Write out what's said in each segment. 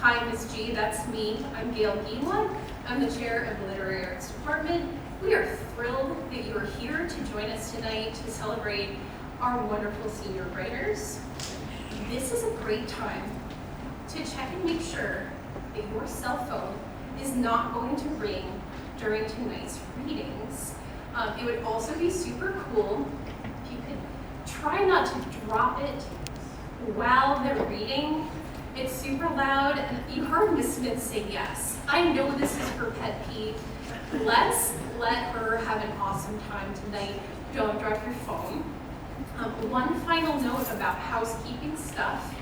Hi, Ms. G, that's me. I'm Gail Guillemot. I'm the chair of the Literary Arts Department. We are thrilled that you are here to join us tonight to celebrate our wonderful senior writers. This is a great time to check and make sure that your cell phone is not going to ring during tonight's readings. It would also be super cool if you could try not to drop it while they're reading. It's super loud, and you heard Ms. Smith say yes. I know this is her pet peeve. Let's let her have an awesome time tonight. Don't drop your phone. One final note about housekeeping stuff.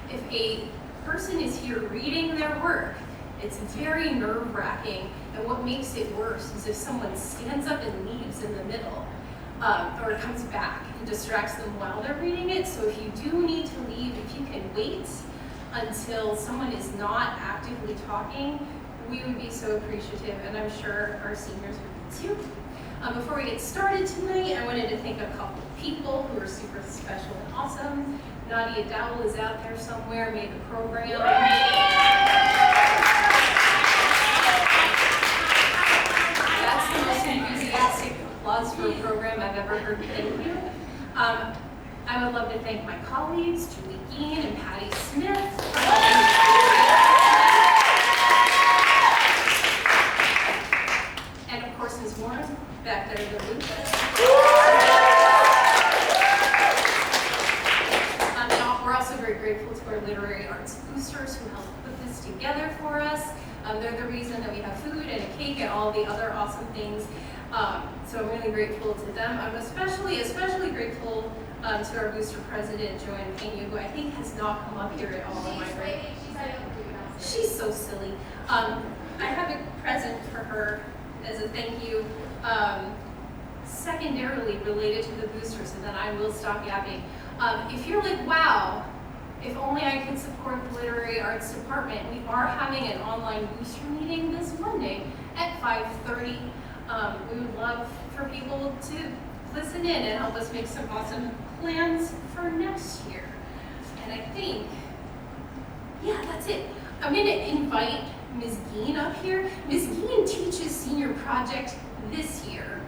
If a person is here reading their work, it's very nerve-wracking, and what makes it worse is if someone stands up and leaves in the middle, or comes back and distracts them while they're reading it. So if you do need to leave, if you can wait until someone is not actively talking, we would be so appreciative, and I'm sure our seniors would be too. Before we get started tonight, I wanted to thank a couple of people who are super special and awesome. Nadia Dowell is out there somewhere, made the program. That's the most enthusiastic applause for a program I've ever heard. Thank you. I would love to thank my colleagues, Julie Gein and Patty Smith, for helping me. And of course, Ms. Warren, back there in the booth. And we're also very grateful to our literary arts boosters who helped put this together for us. They're the reason that we have food and a cake and all the other awesome things. So I'm really grateful to them. I'm especially grateful to our booster president, Joanne Pena, who I think has not come up here at all. She's so silly. I have a present for her as a thank you, secondarily related to the boosters, and then I will stop yapping. If you're like, wow, if only I could support the Literary Arts Department, we are having an online booster meeting this Monday at 5:30. We would love for people to listen in and help us make some awesome plans for next year. And I think, yeah, that's it. I'm going to invite Ms. Gein up here. Ms. Gein teaches senior project this year.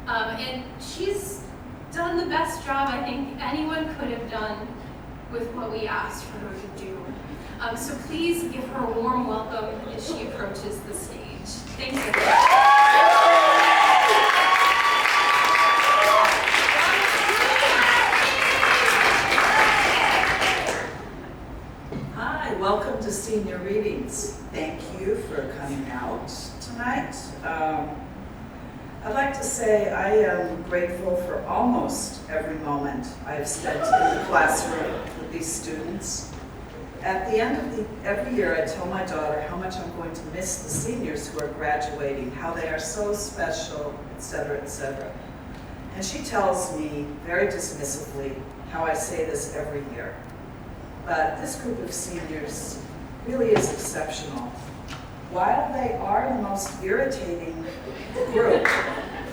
And she's done the best job I think anyone could have done with what we asked for her to do. So please give her a warm welcome as she approaches the stage. Thanks, everybody. Welcome to Senior Readings. Thank you for coming out tonight. I'd like to say I am grateful for almost every moment I have spent in the classroom with these students. At the end of every year, I tell my daughter how much I'm going to miss the seniors who are graduating, how they are so special, etc., etc. And she tells me very dismissively how I say this every year. But this group of seniors really is exceptional. While they are the most irritating group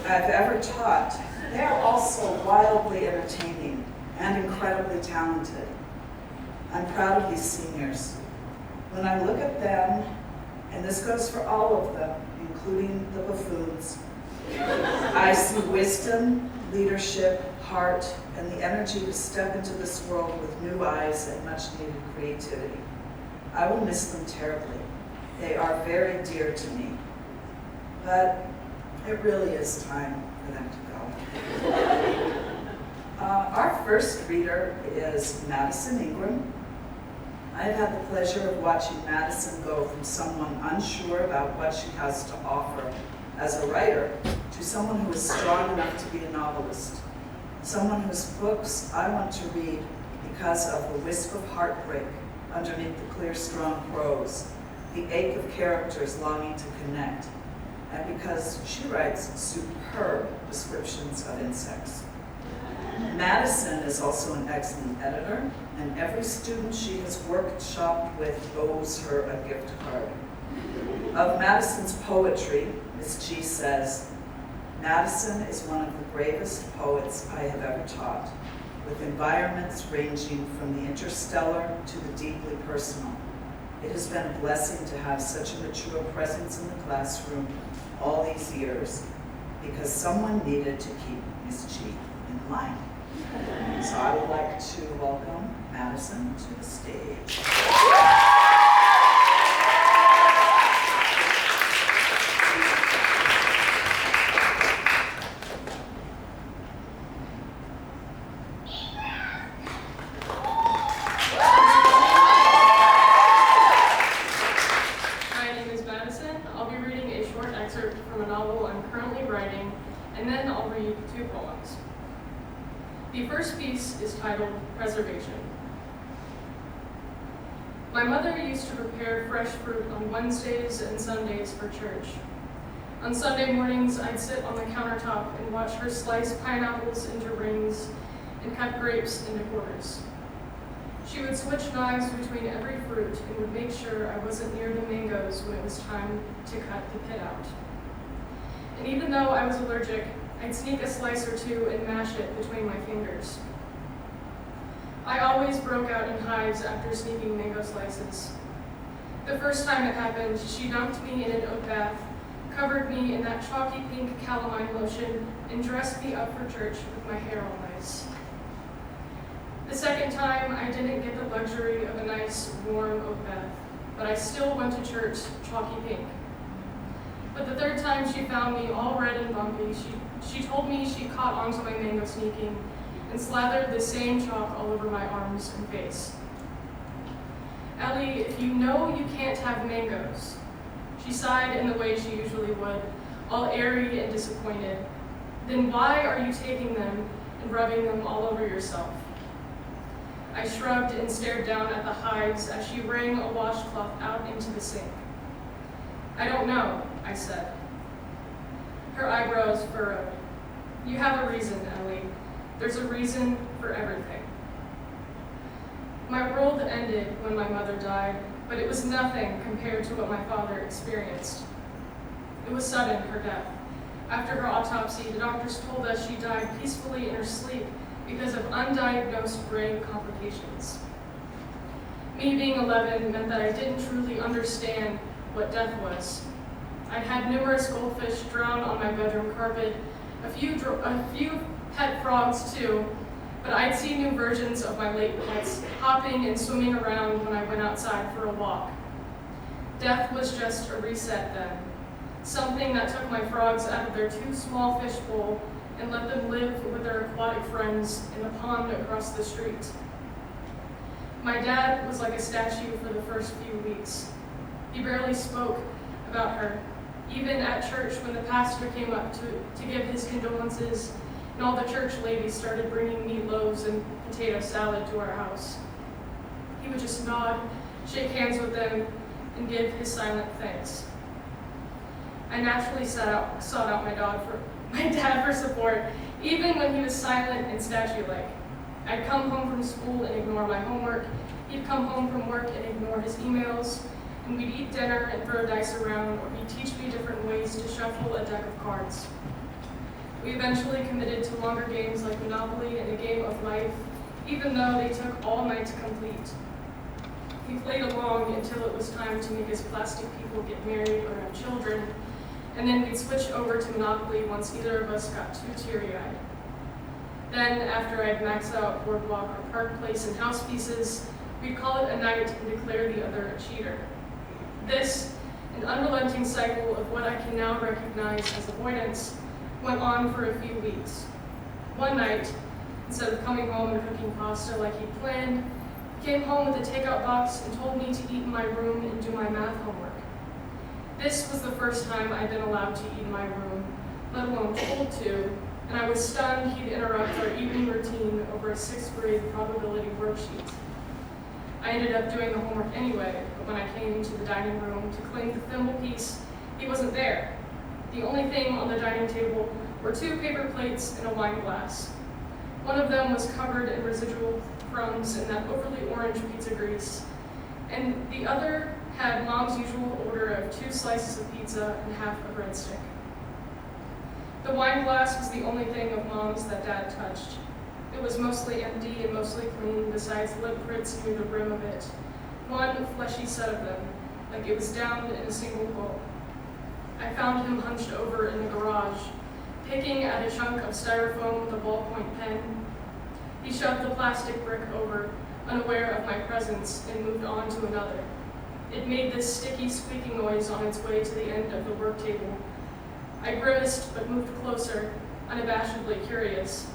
I've ever taught, they are also wildly entertaining and incredibly talented. I'm proud of these seniors. When I look at them, and this goes for all of them, including the buffoons, I see wisdom, leadership, heart, and the energy to step into this world with new eyes and much needed creativity. I will miss them terribly. They are very dear to me. But it really is time for them to go. Our first reader is Madison Ingram. I have had the pleasure of watching Madison go from someone unsure about what she has to offer as a writer to someone who is strong enough to be a novelist. Someone whose books I want to read because of the wisp of heartbreak underneath the clear, strong prose, the ache of characters longing to connect, and because she writes superb descriptions of insects. Madison is also an excellent editor, and every student she has workshopped with owes her a gift card. Of Madison's poetry, Ms. G says, Madison is one of the bravest poets I have ever taught, with environments ranging from the interstellar to the deeply personal. It has been a blessing to have such a mature presence in the classroom all these years because someone needed to keep Miss G in line. So I would like to welcome Madison to the stage. My name is Madison. I'll be reading a short excerpt from a novel I'm currently writing, and then I'll read 2 poems. The first piece is titled Preservation. My mother used to prepare fresh fruit on Wednesdays and Sundays for church. On Sunday mornings, I'd sit on the countertop and watch her slice pineapples into rings and cut grapes into quarters. She would switch knives between every fruit and would make sure I wasn't near the mangoes when it was time to cut the pit out. And even though I was allergic, I'd sneak a slice or 2 and mash it between my fingers. I always broke out in hives after sneaking mango slices. The first time it happened, she dunked me in an oat bath, covered me in that chalky pink calamine lotion, and dressed me up for church with my hair all nice. The second time, I didn't get the luxury of a nice, warm oat bath, but I still went to church chalky pink. But the third time she found me all red and bumpy, she told me she caught onto my mango sneaking and slathered the same chalk all over my arms and face. Ellie, if you know you can't have mangoes, she sighed in the way she usually would, all airy and disappointed, then why are you taking them and rubbing them all over yourself? I shrugged and stared down at the hives as she wrung a washcloth out into the sink. I don't know, I said. Her eyebrows furrowed. You have a reason, Ellie. There's a reason for everything. My world ended when my mother died, but it was nothing compared to what my father experienced. It was sudden, her death. After her autopsy, the doctors told us she died peacefully in her sleep because of undiagnosed brain complications. Me being 11 meant that I didn't truly understand what death was. I had numerous goldfish drown on my bedroom carpet, a few pet frogs too, but I'd see new versions of my late pets hopping and swimming around when I went outside for a walk. Death was just a reset then, something that took my frogs out of their too small fish bowl and let them live with their aquatic friends in the pond across the street. My dad was like a statue for the first few weeks. He barely spoke about her, even at church when the pastor came up to give his condolences and all the church ladies started bringing meatloaves and potato salad to our house. He would just nod, shake hands with them, and give his silent thanks. I naturally sought out my dad for support, even when he was silent and statue-like. I'd come home from school and ignore my homework. He'd come home from work and ignore his emails. And we'd eat dinner and throw dice around, or he'd teach me different ways to shuffle a deck of cards. We eventually committed to longer games like Monopoly and a game of life, even though they took all night to complete. We played along until it was time to make his plastic people get married or have children, and then we'd switch over to Monopoly once either of us got too teary-eyed. Then, after I'd maxed out Boardwalk or Park Place and house pieces, we'd call it a night and declare the other a cheater. This, an unrelenting cycle of what I can now recognize as avoidance, went on for a few weeks. One night, instead of coming home and cooking pasta like he'd planned, he came home with a takeout box and told me to eat in my room and do my math homework. This was the first time I'd been allowed to eat in my room, let alone told to, and I was stunned he'd interrupt our evening routine over a 6th grade probability worksheet. I ended up doing the homework anyway, but when I came to the dining room to claim the thimble piece, he wasn't there. The only thing on the dining table were 2 paper plates and a wine glass. One of them was covered in residual crumbs and that overly orange pizza grease, and the other had Mom's usual order of 2 slices of pizza and half a breadstick. The wine glass was the only thing of Mom's that Dad touched. It was mostly empty and mostly clean, besides lip prints near the rim of it. one fleshy set of them, like it was downed in a single bowl. I found him hunched over in the garage, picking at a chunk of styrofoam with a ballpoint pen. He shoved the plastic brick over, unaware of my presence, and moved on to another. It made this sticky, squeaking noise on its way to the end of the work table. I grimaced but moved closer, unabashedly curious.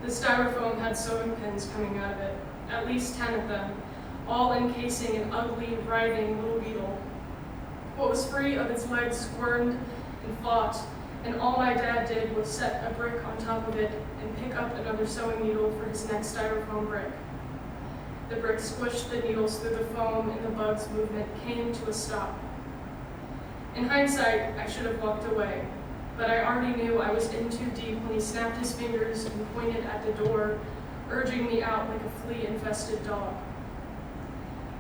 The styrofoam had sewing pins coming out of it, at least 10 of them, all encasing an ugly, writhing little beetle. What was free of its legs squirmed and fought, and all my dad did was set a brick on top of it and pick up another sewing needle for his next styrofoam brick. The brick squished the needles through the foam, and the bug's movement came to a stop. In hindsight, I should have walked away, but I already knew I was in too deep when he snapped his fingers and pointed at the door, urging me out like a flea-infested dog.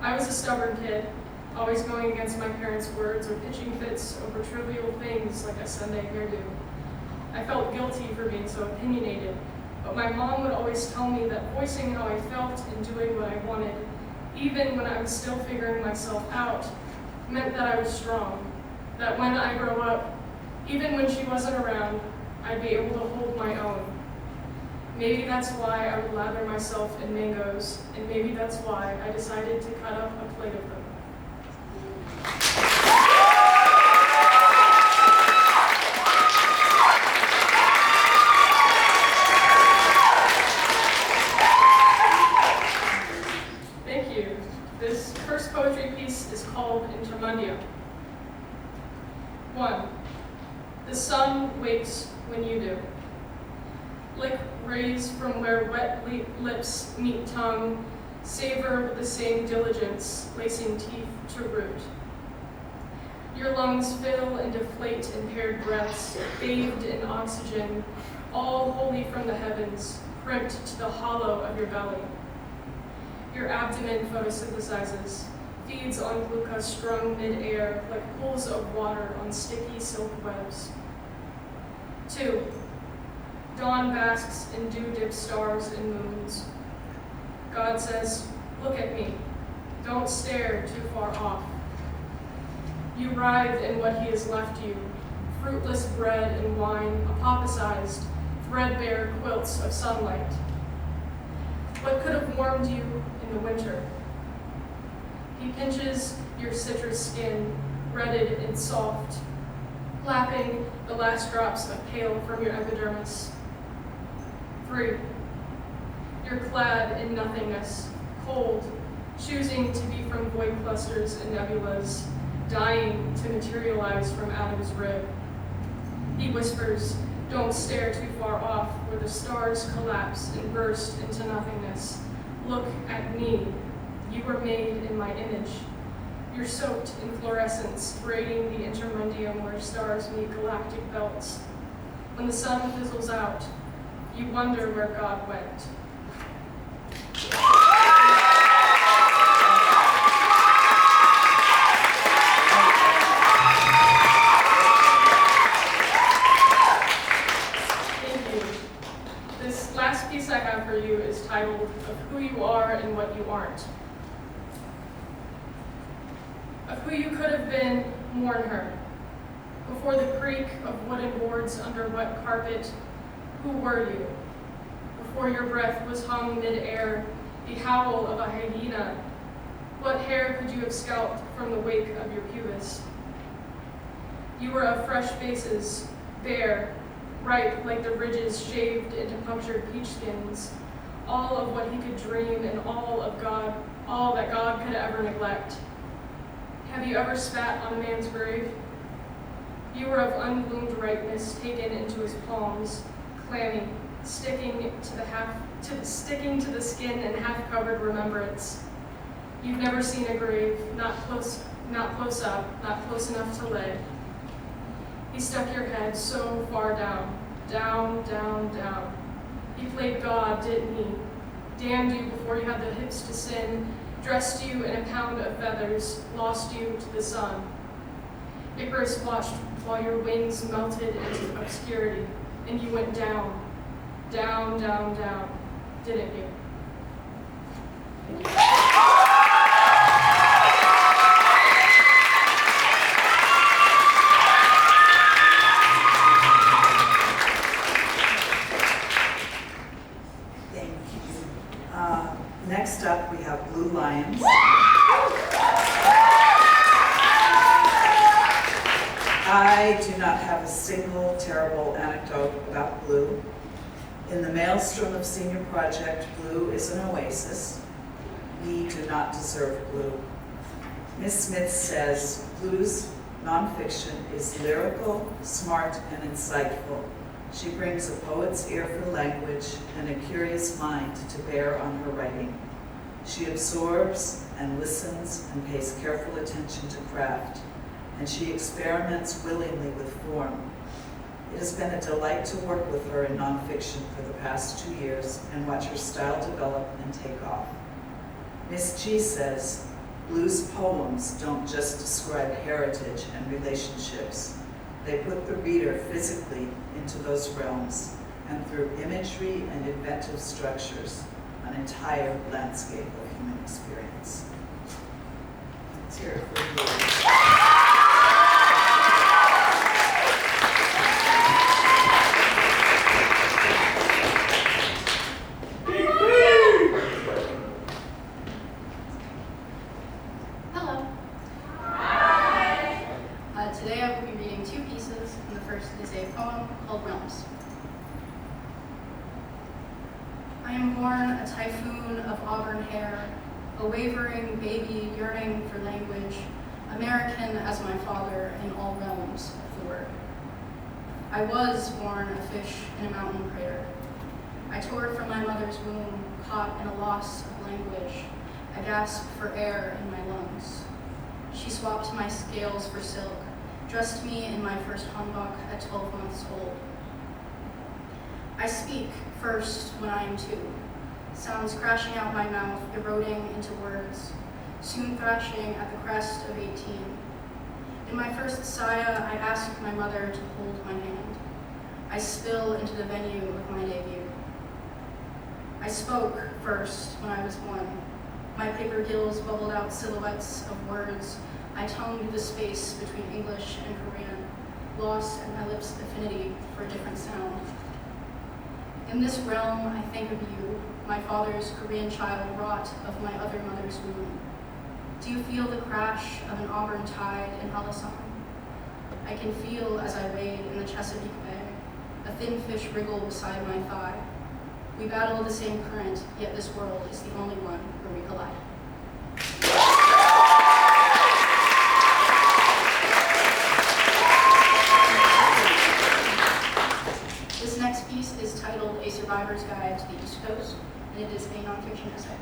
I was a stubborn kid, always going against my parents' words or pitching fits over trivial things like a Sunday hairdo. I felt guilty for being so opinionated, but my mom would always tell me that voicing how I felt and doing what I wanted, even when I was still figuring myself out, meant that I was strong, that when I grow up, even when she wasn't around, I'd be able to hold my own. Maybe that's why I would lather myself in mangoes, and maybe that's why I decided to cut up a plate of them. Thank you. This first poetry piece is called Endiya. 1. The sun wakes when you do. Lick rays from where wet lips meet tongue, savor with the same diligence, lacing teeth to root. Your lungs fill and deflate in paired breaths, bathed in oxygen, all wholly from the heavens, crimped to the hollow of your belly. Your abdomen photosynthesizes, feeds on glucose strung mid-air like pools of water on sticky silk webs. 2. Dawn basks in dew-dipped stars and moons. God says, look at me. Don't stare too far off. You writhe in what he has left you, fruitless bread and wine, apophysized, threadbare quilts of sunlight. What could have warmed you in the winter? He pinches your citrus skin, redded and soft, lapping the last drops of pale from your epidermis. 3. You're clad in nothingness, cold, choosing to be from void clusters and nebulas, dying to materialize from Adam's rib. He whispers, don't stare too far off where the stars collapse and burst into nothingness. Look at me. You were made in my image. You're soaked in fluorescence, braiding the intermundium where stars meet galactic belts. When the sun fizzles out, you wonder where God went. Thank you. This last piece I have for you is titled Of Who You Are and What You Aren't. Of who you could have been, mourn her. Before the creak of wooden boards under wet carpet, who were you? Before your breath was hung mid-air, the howl of a hyena, what hair could you have scalped from the wake of your pubis? You were of fresh faces, bare, ripe like the ridges shaved into punctured peach skins, all of what he could dream and all that God could ever neglect. Have you ever spat on a man's grave? You were of unbloomed ripeness taken into his palms, clammy, sticking to the skin and half-covered remembrance. You've never seen a grave, not close up, not close enough to lay. He stuck your head so far down, down, down, down. He played God, didn't he? Damned you before you had the hips to sin, dressed you in a pound of feathers, lost you to the sun. Icarus watched while your wings melted into obscurity, and you went down, down, down, down, didn't you? I do not have a single terrible anecdote about Blue. In the maelstrom of Senior Project, Blue is an oasis. We do not deserve Blue. Miss Smith says, Blue's nonfiction is lyrical, smart, and insightful. She brings a poet's ear for language and a curious mind to bear on her writing. She absorbs and listens and pays careful attention to craft, and she experiments willingly with form. It has been a delight to work with her in nonfiction for the past 2 years and watch her style develop and take off. Miss G says, Blue's poems don't just describe heritage and relationships. They put the reader physically into those realms, and through imagery and inventive structures, an entire landscape of human experience. Let's hear it for Blue. Today I will be reading 2 pieces, and the first is a poem called Realms. I am born a typhoon of auburn hair, a wavering baby yearning for language, American as my father in all realms of the word. I was born a fish in a mountain crater. I tore from my mother's womb, caught in a loss of language, a gasp for air in my lungs. She swapped my scales for silk, dressed me in my first hanbok at 12 months old. I speak first when I am 2, sounds crashing out my mouth, eroding into words, soon thrashing at the crest of 18. In my first saya, I ask my mother to hold my hand. I spill into the venue of my debut. I spoke first when I was 1. My paper gills bubbled out silhouettes of words. I tongued the space between English and Korean, lost at my lips' affinity for a different sound. In this realm, I think of you, my father's Korean child wrought of my other mother's womb. Do you feel the crash of an auburn tide in Alisong? I can feel as I wade in the Chesapeake Bay, a thin fish wriggle beside my thigh. We battle the same current, yet this world is the only one where we collide. This next piece is titled A Survivor's Guide to the East Coast, and it is a nonfiction essay.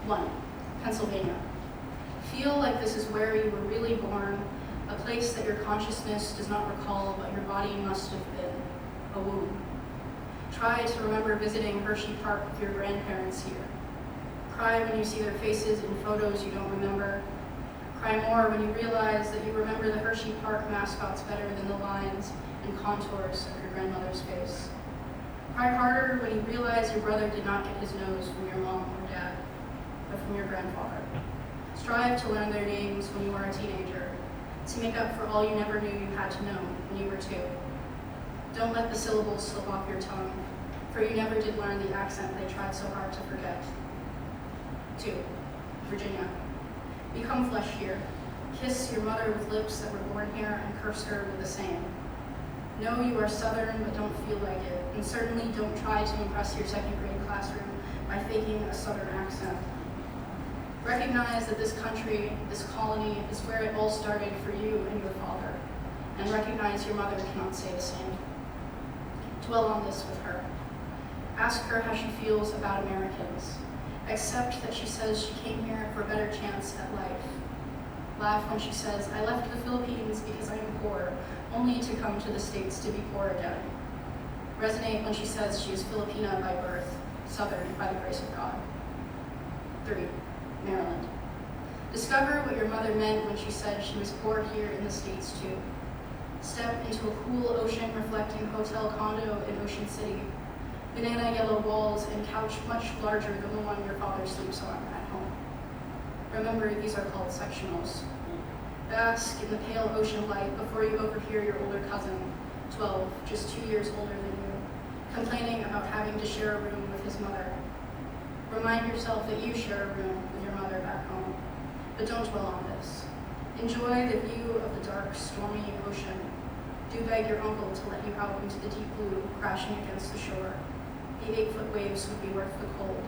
1. Pennsylvania. Feel like this is where you were really born, a place that your consciousness does not recall, but your body must have been, a womb. Try to remember visiting Hershey Park with your grandparents here. Cry when you see their faces in photos you don't remember. Cry more when you realize that you remember the Hershey Park mascots better than the lines and contours of your grandmother's face. Cry harder when you realize your brother did not get his nose from your mom or dad, but from your grandfather. Strive to learn their names when you are a teenager, to make up for all you never knew you had to know when you were 2. Don't let the syllables slip off your tongue, for you never did learn the accent they tried so hard to forget. 2. Virginia. Become flesh here. Kiss your mother with lips that were born here and curse her with the same. Know you are Southern, but don't feel like it, and certainly don't try to impress your 2nd grade classroom by faking a Southern accent. Recognize that this country, this colony, is where it all started for you and your father, and recognize your mother cannot say the same. Dwell on this with her. Ask her how she feels about Americans. Accept that she says she came here for a better chance at life. Laugh when she says, I left the Philippines because I am poor, only to come to the States to be poor again. Resonate when she says she is Filipina by birth, Southern by the grace of God. 3. Maryland. Discover what your mother meant when she said she was poor here in the States too. Step into a cool ocean reflecting hotel condo in Ocean City, banana yellow walls and couch much larger than the one your father sleeps on at home. Remember, these are called sectionals. Bask in the pale ocean light before you overhear your older cousin, 12, just 2 years older than you, complaining about having to share a room with his mother. Remind yourself that you share a room with your mother back home, but don't dwell on this. Enjoy the view of the dark, stormy ocean. Do beg your uncle to let you out into the deep blue, crashing against the shore. The 8-foot waves would be worth the cold.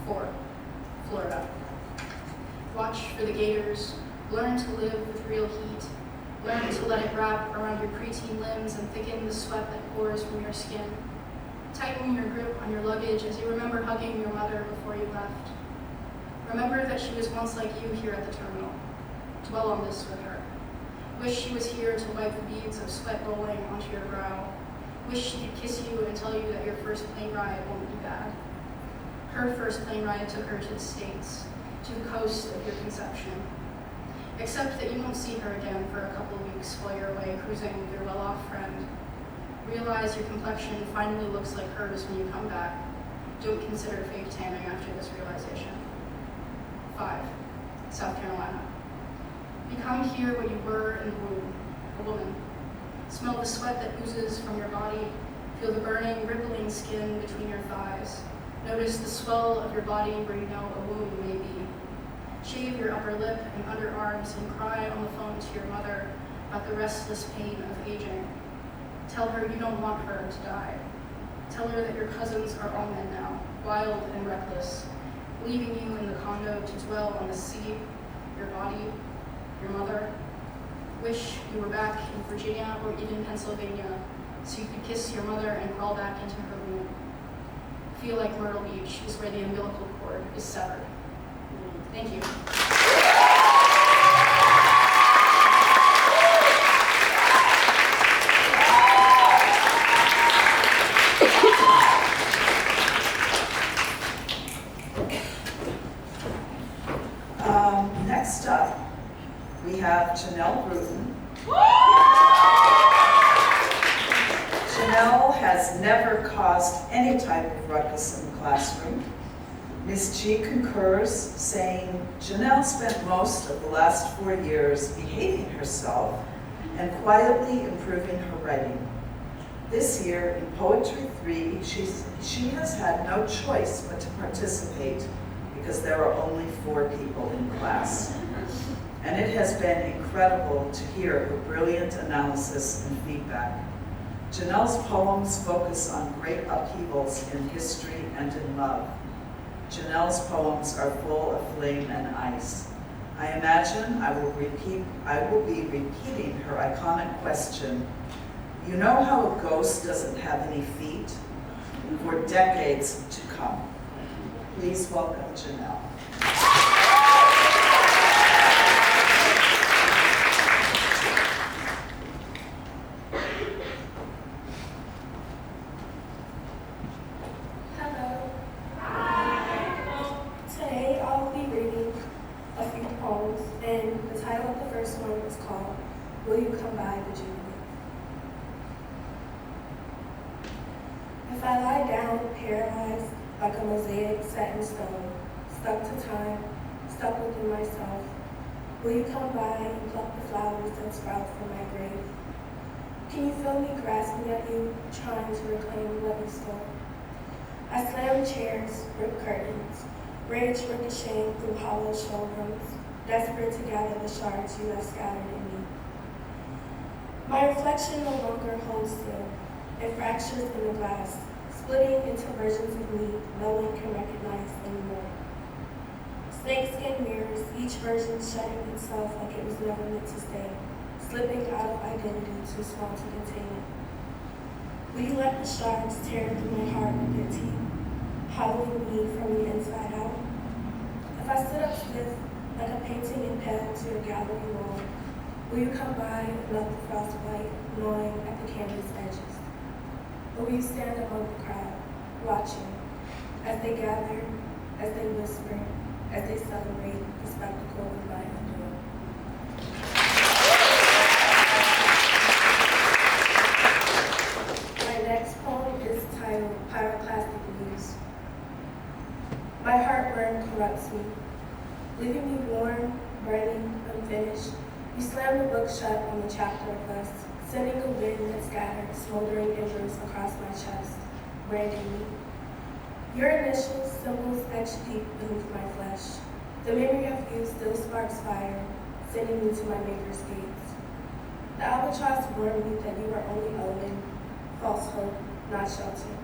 4. Florida. Watch for the gators. Learn to live with real heat. Learn to let it wrap around your preteen limbs and thicken the sweat that pours from your skin. Tighten your grip on your luggage as you remember hugging your mother before you left. Remember that she was once like you here at the terminal. Dwell on this with her. Wish she was here to wipe the beads of sweat rolling onto your brow. Wish she could kiss you and tell you that your first plane ride won't be bad. Her first plane ride took her to the States, to the coast of your conception. Except that you won't see her again for a couple of weeks while you're away cruising with your well-off friend. Realize your complexion finally looks like hers when you come back. Don't consider fake tanning after this realization. 5. South Carolina. Become here what you were in the womb, a woman. Smell the sweat that oozes from your body. Feel the burning, rippling skin between your thighs. Notice the swell of your body where you know a wound may be. Shave your upper lip and underarms and cry on the phone to your mother about the restless pain of aging. Tell her you don't want her to die. Tell her that your cousins are all men now, wild and reckless, leaving you in the condo to dwell on the sea, your body, your mother. Wish you were back in Virginia or even Pennsylvania so you could kiss your mother and crawl back into her womb. Feel like Myrtle Beach is where the umbilical cord is severed. Thank you. Next up, we have Janelle Brewton. Janelle has never caused any type of ruckus in the classroom. Ms. G concurs, saying Janelle spent most of the last 4 years behaving herself and quietly improving her writing. This year, in Poetry 3, she has had no choice but to participate because there are only 4 people in class. And it has been incredible to hear her brilliant analysis and feedback. Janelle's poems focus on great upheavals in history and in love. Janelle's poems are full of flame and ice. I imagine I will be repeating her iconic question, you know how a ghost doesn't have any feet? For decades to come. Please welcome Janelle. Hello. Hi. Today I'll be reading a few poems, and the title of the first one is called Will You Come By, Virginia? If I lie down paralyzed like a mosaic set in stone, stuck to time, stuck within myself, will you come by and pluck the flowers that sprout from my grave? Can you feel me grasping at you, trying to reclaim what you stole? I slam chairs, rip curtains, rage ricocheting through hollow showrooms, desperate to gather the shards you have scattered in me. My reflection no longer holds still. It fractures in the glass, splitting into versions of me no one can recognize anymore. Snakeskin mirrors, each version shutting itself like it was never meant to stay, slipping out of identity too small to contain it. Will you let the shards tear through my heart with their teeth, hollowing me from the inside out? If I stood up stiff, like a painting impaled to your gallery wall, will you come by and let the frostbite gnawing at the canvas edges? Or will you stand among the crowd, watching, as they gather, as they whisper, as they celebrate the spectacle of my undoing? My next poem is titled Pyroclastic Muse. My heartburn corrupts me, leaving me worn, burning, unfinished. You slam the book shut on the chapter of us, sending a wind that scattered smoldering embers across my chest, branding me. Your initials, symbols etched deep beneath my flesh. The memory of you still sparks fire, sending me to my Maker's gates. The albatross warned me that you were only omen, false hope, not shelter.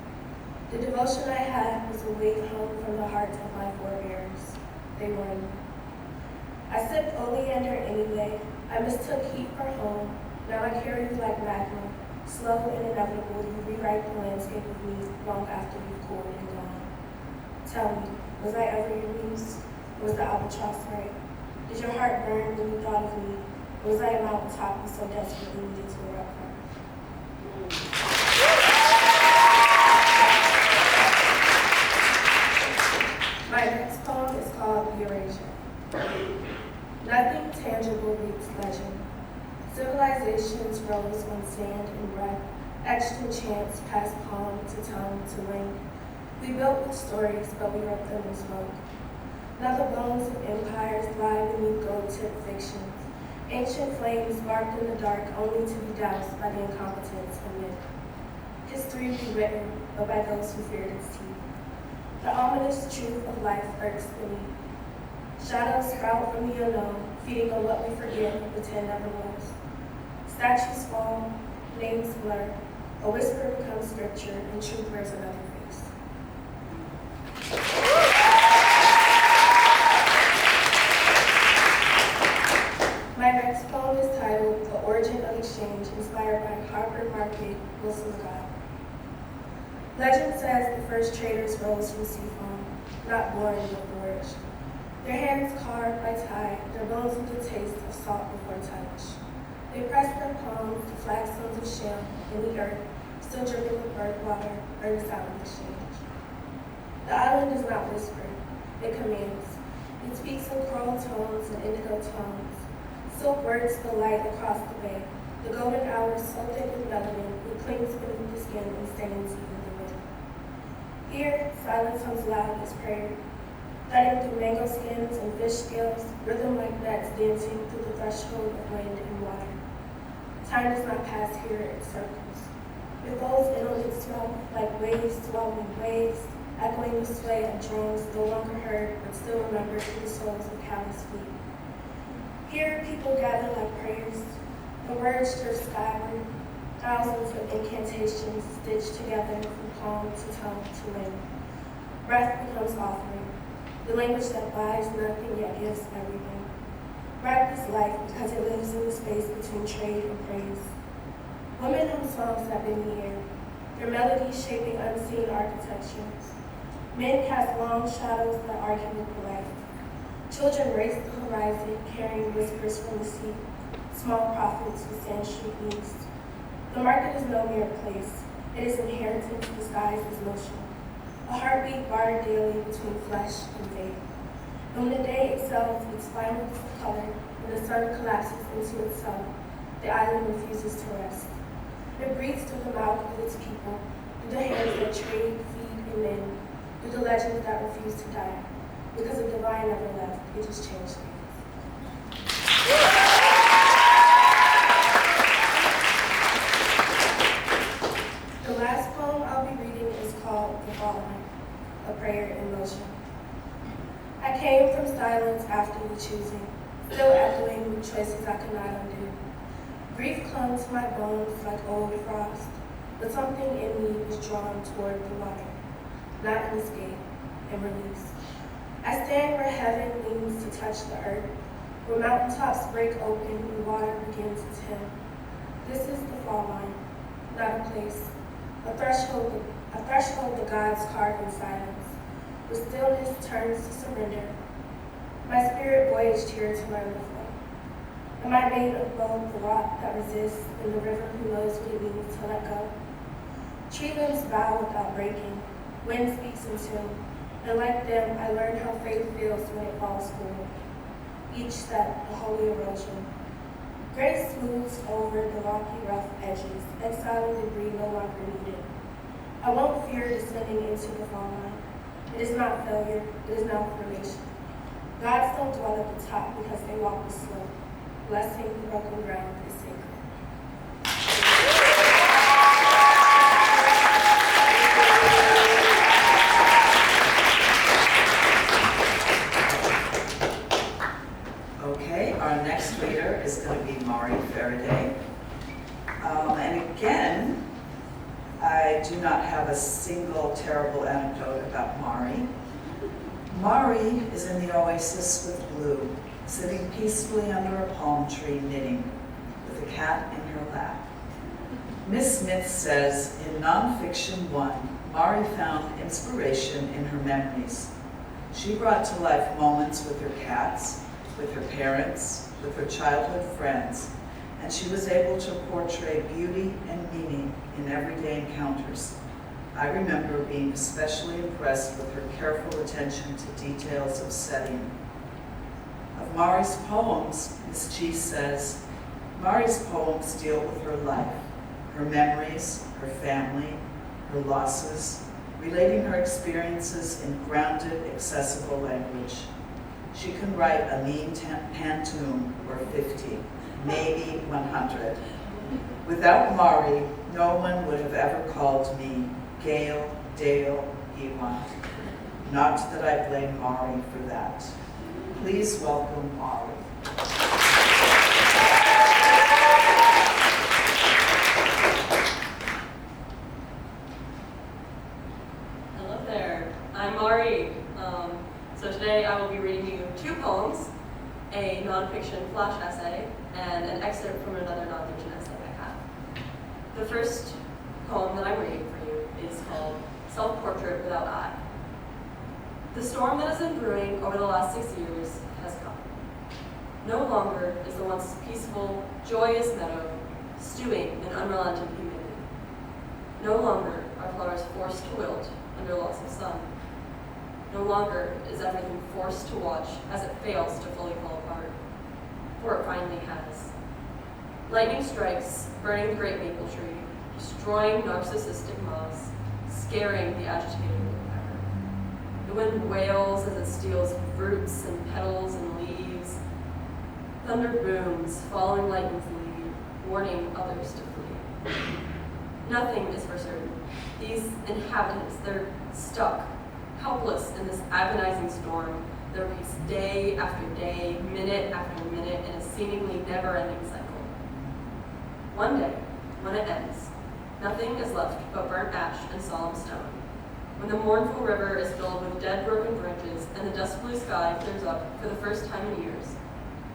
The devotion I had was a weight home from the hearts of my forebears. They warned me. I sipped oleander anyway. I mistook heat for home. Now I carry you like magma. Slow and inevitable, you rewrite the landscape of me long after you've cooled and gone. Tell me, was I ever your muse? Was the albatross right? Did your heart burn when you thought of me? Or was I a mountaintop you so desperately needed to erupt from? My next poem is called Eurasia. Nothing tangible reads legend. Civilizations rose on sand and breath, etched in chants, passed palm to tongue to wing. We built with stories, but we wrote them in smoke. Now the bones of empires lie beneath gold-tipped fictions. Ancient flames barked in the dark, only to be doused by the incompetence of men. History rewritten, but by those who feared its teeth. The ominous truth of life irks beneath. Shadows sprout from the unknown, feeding on what we forget and pretend never was. Statues fall, names blur, a whisper becomes scripture, and truth wears another face. My next poem is titled The Origin of Exchange, inspired by Harper Market, Wilson God. Legend says the first traders rose from sea foam, not born but forged. Their hands carved by tide, their bones with the taste of salt before touch. They pressed their palms to flagstones of shell, and the earth, still dripping with bird water, earned a silent exchange. The island does not whisper, it commands. It speaks in coral tones and indigo tones. Silk words spill light across the bay. The golden hour so thick with melanin, it clings beneath the skin and stains even the wind. Here, silence hums loud as prayer, thudding through mango skins and fish scales, rhythm like nets dancing through the threshold of wind and water. Time does not pass here, it circles. It rolls in on itself like waves swallowing waves, echoing the sway of drums no longer heard but still remembered through the soles of callous feet. Here, people gather like prayers. The words drift skyward, thousands of incantations stitched together from palm to tongue to limb. Breath becomes offering, the language that buys nothing yet gives everything. Breath is life because it lives in the space between trade and praise. Women hum songs that bend the air, their melodies shaping unseen architectures. Men cast long shadows that argue with the light. Children race the horizon, carrying whispers from the sea, small prophets who stand street east. The market is no mere place. It is inheritance disguised as motion. A heartbeat bartered daily between flesh and faith. And when the day itself its final color, and the sun collapses into itself, the island refuses to rest. It breathes through the mouth of its people, through the hands that trade, feed, and mend, through the legends that refuse to die. Because the divine never left, it just changed things. The last poem I'll be reading is called The Fallen, a prayer in motion. I came from silence after the choosing, still echoing with choices I could not undo. Grief clung to my bones like old frost, but something in me was drawn toward the water, not an escape, and release. I stand where heaven leans to touch the earth, where mountaintops break open and water begins its hymn. This is the fall line, not a place, a threshold the gods carve in silence, where stillness turns to surrender. My spirit voyaged here to learn the flow. Am I made of both the rock that resists and the river who knows what it means to let go? Tree limbs bow without breaking, wind speaks in tune, and like them, I learned how faith feels when it falls forward. Each step, a holy erosion. Grace smooths over the rocky, rough edges, exiling debris no longer needed. I won't fear descending into the fall line. It is not failure, it is not formation. Gods don't dwell at the top because they walk the slope. Blessing the broken ground is sacred. Okay, our next reader is going to be Fereday. And again, I do not have a single terrible anecdote about Mari. Mari is in the oasis with Blue, sitting peacefully under a palm tree knitting, with a cat in her lap. Miss Smith says in Nonfiction 1, Mari found inspiration in her memories. She brought to life moments with her cats, with her parents, with her childhood friends, and she was able to portray beauty and meaning in everyday encounters. I remember being especially impressed with her careful attention to details of setting. Of Mari's poems, Miss G says, Mari's poems deal with her life, her memories, her family, her losses, relating her experiences in grounded, accessible language. She can write a mean pantoum or 50, maybe 100. Without Mari, no one would have ever called me Gail, Dale, Ewant. Not that I blame Mari for that. Please welcome Mari. Hello there, I'm Mari. So today I will be reading you two poems, a nonfiction flash essay, and an excerpt from another nonfiction essay I have. The first poem that I'm reading for you is called Self-Portrait Without I. The storm that has been brewing over the last 6 years has come. No longer is the once peaceful, joyous meadow stewing in unrelenting humidity. No longer are flowers forced to wilt under loss of sun. No longer is everything forced to watch as it fails to fully fall apart, for it finally has. Lightning strikes, burning the great maple tree, destroying narcissistic moths, scaring the agitated woodpecker. The wind wails as it steals roots and petals and leaves. Thunder booms, following lightning's lead, warning others to flee. Nothing is for certain. These inhabitants, they're stuck, helpless in this agonizing storm that repeats day after day, minute after minute, in a seemingly never-ending cycle. One day, when it ends, nothing is left but burnt ash and solemn stone. When the mournful river is filled with dead broken branches and the dust blue sky clears up for the first time in years,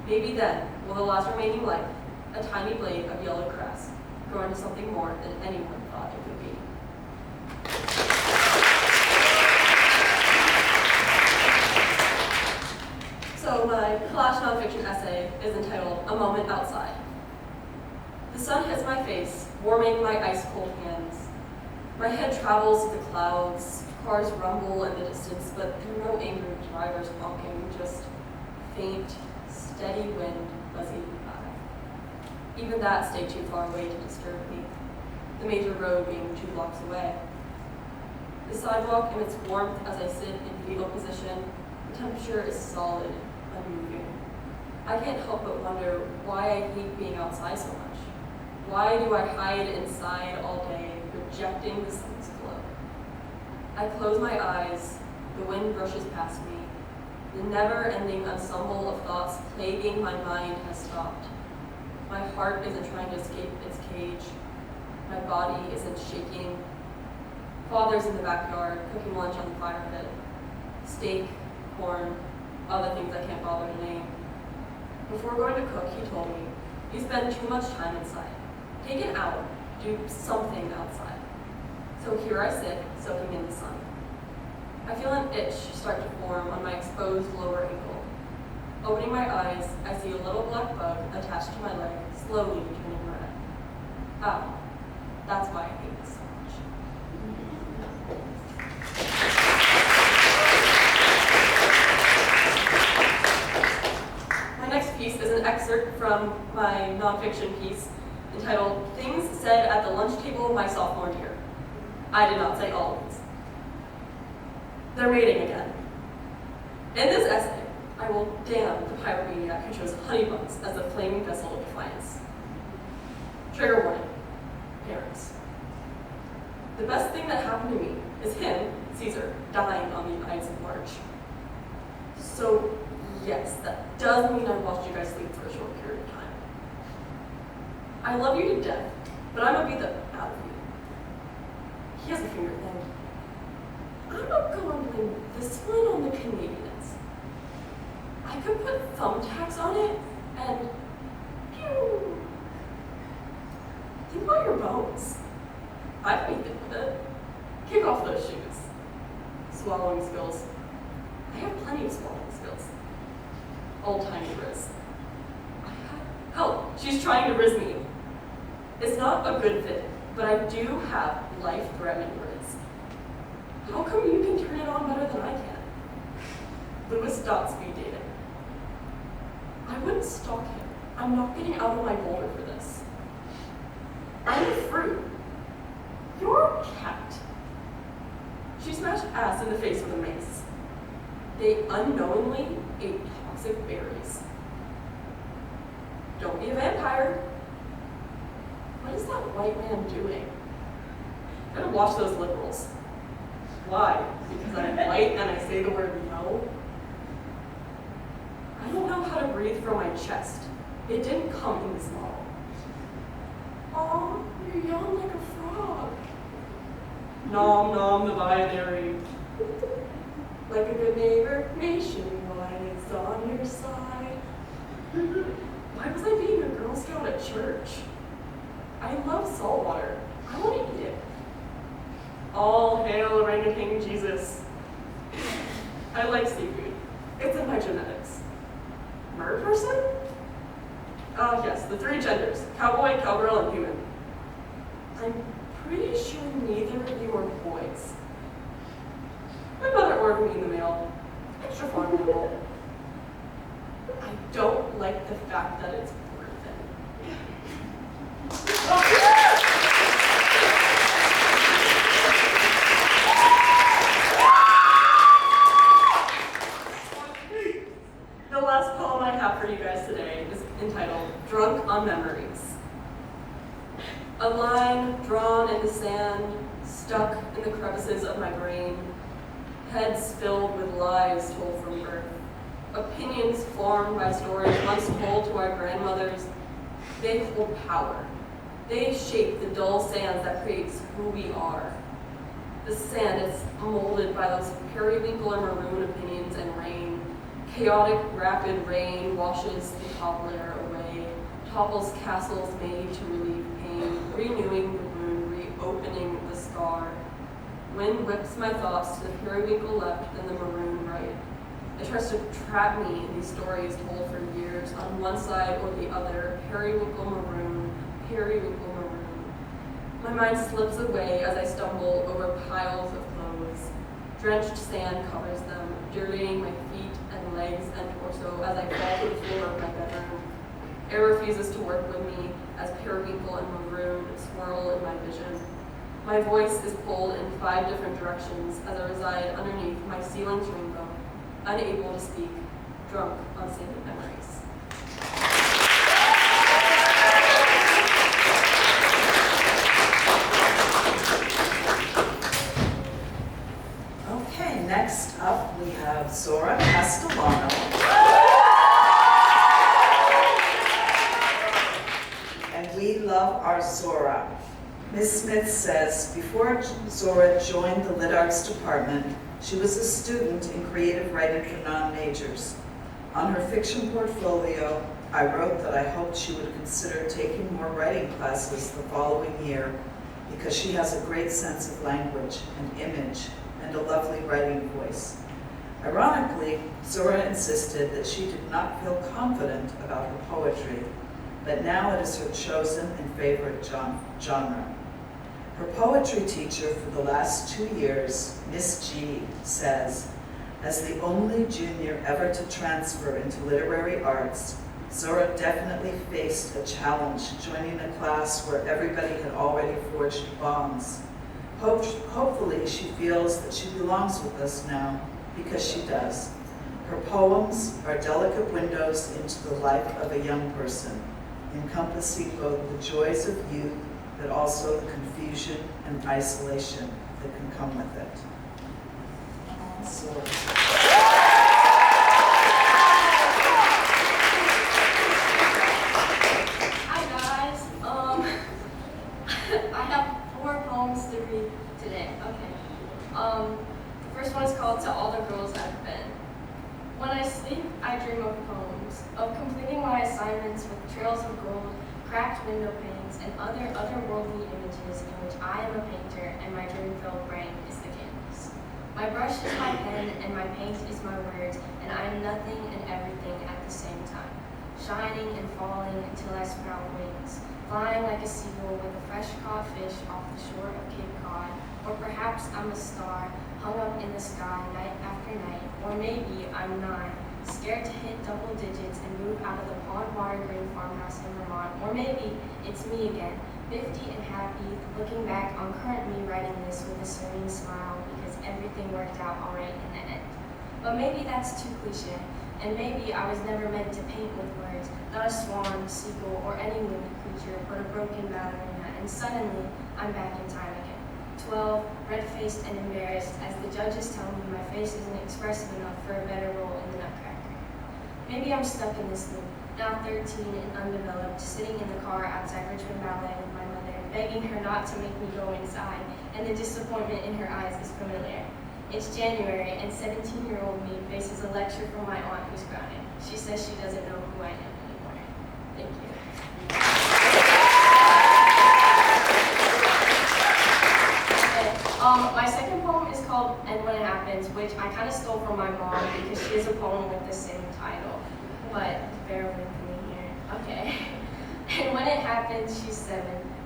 maybe then will the last remaining life, a tiny blade of yellow grass, grow into something more than anyone thought it could be. So my flash nonfiction essay is entitled A Moment Outside. The sun hits my face, warming my ice-cold hands. My head travels to the clouds, cars rumble in the distance, but there are no angry drivers honking, just faint, steady wind buzzing by. Even that stayed too far away to disturb me, the major road being 2 blocks away. The sidewalk emits warmth as I sit in fetal position. The temperature is solid, unmoving. I can't help but wonder why I hate being outside so much. Why do I hide inside all day, rejecting the sun's glow? I close my eyes, the wind brushes past me. The never-ending ensemble of thoughts plaguing my mind has stopped. My heart isn't trying to escape its cage. My body isn't shaking. Father's in the backyard, cooking lunch on the fire pit. Steak, corn, other things I can't bother to name. Before going to cook, he told me, you spend too much time inside. Take it out, do something outside. So here I sit, soaking in the sun. I feel an itch start to form on my exposed lower ankle. Opening my eyes, I see a little black bug attached to my leg, slowly turning red. Oh, that's why I hate this so much. My next piece is an excerpt from my nonfiction piece entitled Things Said at the Lunch Table of My Sophomore Year. I did not say all of these. They're mating again. In this essay, I will damn the pyromaniac who chose honey buns as the flaming vessel of defiance. Trigger warning, parents. The best thing that happened to me is him, Caesar, dying on the Ides of March. So yes, that does mean I watched you guys sleep for a short period of time. I love you to death, but I'm gonna beat the out of you. He has a finger thing. I'm not gonna blame this one on the Canadians. I could put thumbtacks on it and pew. Think about your bones. I'd be good with it. Kick off those shoes. Swallowing skills. I have plenty of swallowing skills. Old-timey riz. Hell, she's trying to riz me. It's not a good fit, but I do have life-threatening riz. How come you can turn it on better than I can? Lewis stopped speed dating. I wouldn't stalk him. I'm not getting out of my boulder for this. I'm a fruit. You're a cat. She smashed ass in the face with a mace. They unknowingly ate toxic berries. Don't be a vampire. What is that white man doing? Better watch those liberals. Why? Because I'm white and I say the word no? I don't know how to breathe from my chest. It didn't come in this model. Aw, you're young like a frog. Nom nom the binary. Like a good neighbor, nationwide is on your side. Why was I being a Girl Scout at church? I love salt water. I want to eat it. All hail orangutan Jesus. I like seafood. It's in my genetics. Mer person? Yes, the three genders. Cowboy, cowgirl, and human. I'm pretty sure neither of you are boys. My mother ordered me in the mail. Extra farm animal. I don't like the fact that it's Brewton. The last poem I have for you guys today is entitled Drunk on Memories. A line drawn in the sand, stuck in the crevices of my brain, heads filled with lies told from birth, opinions formed by stories once told to our grandmothers. They hold power. They shape the dull sands that creates who we are. The sand is molded by those periwinkle and maroon opinions and rain. Chaotic, rapid rain washes the top layer away, topples castles made to relieve pain, renewing the wound, reopening the scar. Wind whips my thoughts to the periwinkle left and the maroon right. It tries to trap me in these stories told for years, on one side or the other, periwinkle maroon, periwinkle maroon. My mind slips away as I stumble over piles of clothes. Drenched sand covers them, dirtying my feet and legs and torso as I fall to the floor of my bedroom. Air refuses to work with me as periwinkle and maroon swirl in my vision. My voice is pulled in 5 different directions as I reside underneath my ceiling's rainbow, unable to speak, drunk on salient memories. Okay, next up we have Zora Castellano. And we love our Zora. Ms. Smith says, before Zora joined the Lit Arts department, she was a student in creative writing for non-majors. On her fiction portfolio, I wrote that I hoped she would consider taking more writing classes the following year because she has a great sense of language and image and a lovely writing voice. Ironically, Zora insisted that she did not feel confident about her poetry, but now it is her chosen and favorite genre. Her poetry teacher for the last 2 years, Miss G, says, as the only junior ever to transfer into literary arts, Zora definitely faced a challenge joining a class where everybody had already forged bonds. Hopefully she feels that she belongs with us now, because she does. Her poems are delicate windows into the life of a young person, encompassing both the joys of youth but also the confusion and isolation that can come with it. Zora. Okay. The first one is called To All the Girls I've Been. When I sleep, I dream of poems, of completing my assignments with trails of gold, cracked window panes, and otherworldly images in which I am a painter and my dream-filled brain is the canvas. My brush is my pen and my paint is my words, and I am nothing and everything at the same time, shining and falling until I sprout wings, flying like a seagull with a fresh-caught fish off the shore of Cape Cod, or perhaps I'm a star hung up in the sky night after night, or maybe I'm 9, scared to hit double digits and move out of the pond water green farmhouse in Vermont, or maybe it's me again, 50 and happy, looking back on current me writing this with a serene smile because everything worked out all right in the end. But maybe that's too cliche, and maybe I was never meant to paint with words, not a swan, seagull, or any winged creature, but a broken ballerina, and suddenly I'm back in time again. 12, red-faced and embarrassed, as the judges tell me my face isn't expressive enough for a better role in the Nutcracker. Maybe I'm stuck in this loop, now 13 and undeveloped, sitting in the car outside Richmond Ballet with my mother, begging her not to make me go inside, and the disappointment in her eyes is familiar. It's January, and 17-year-old me faces a lecture from my aunt who's crying. She says she doesn't know who I am anymore. Thank you. My second poem is called And When It Happens, which I kind of stole from my mom because she has a poem with the same title, but bear with me here. Okay. And when it happens, she's 7,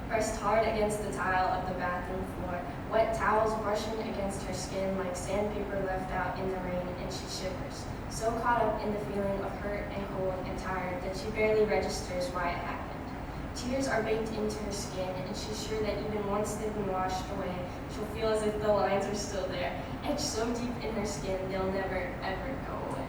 pressed hard against the tile of the bathroom floor, wet towels brushing against her skin like sandpaper left out in the rain, and she shivers, so caught up in the feeling of hurt and cold and tired that she barely registers why it happened. Tears are baked into her skin, and she's sure that even once they've been washed away, she'll feel as if the lines are still there, etched so deep in her skin they'll never, ever go away.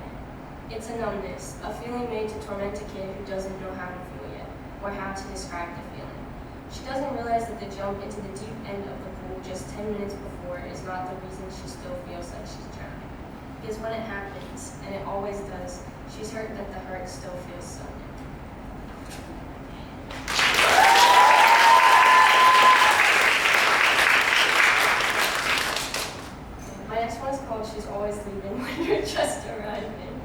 It's a numbness, a feeling made to torment a kid who doesn't know how to feel yet, or how to describe the feeling. She doesn't realize that the jump into the deep end of the pool just 10 minutes before is not the reason she still feels like she's drowning. Because when it happens, and it always does, she's hurt that the hurt still feels so new. My next one is called She's Always Leaving When You're Just Arriving.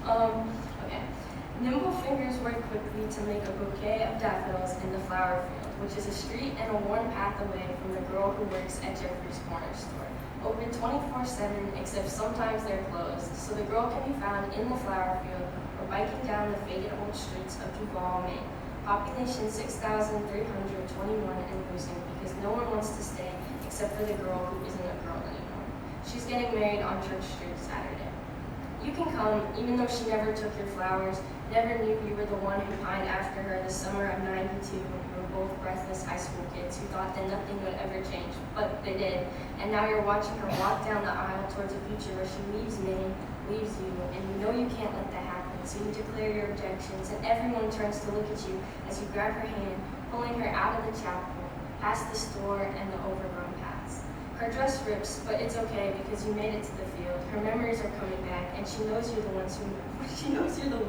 Okay. Nimble fingers work quickly to make a bouquet of daffodils in the flower field, which is a street and a worn path away from the girl who works at Jeffrey's corner store. Open 24/7, except sometimes they're closed, so the girl can be found in the flower field or biking down the faded old streets of Duval, Maine. Population 6,321 and losing because no one wants to stay except for the girl who isn't a girl anymore. She's getting married on Church Street Saturday. You can come, even though she never took your flowers, never knew you were the one who pined after her the summer of '92 when you were both breathless high school kids who thought that nothing would ever change, but they did. And now you're watching her walk down the aisle towards a future where she leaves Maine, leaves you, and you know you can't let that happen, so you declare your objections, and everyone turns to look at you as you grab her hand, pulling her out of the chapel, past the store and the overgrown paths. Her dress rips, but it's okay because you made it to the field. Her memories are coming back, and she knows you're the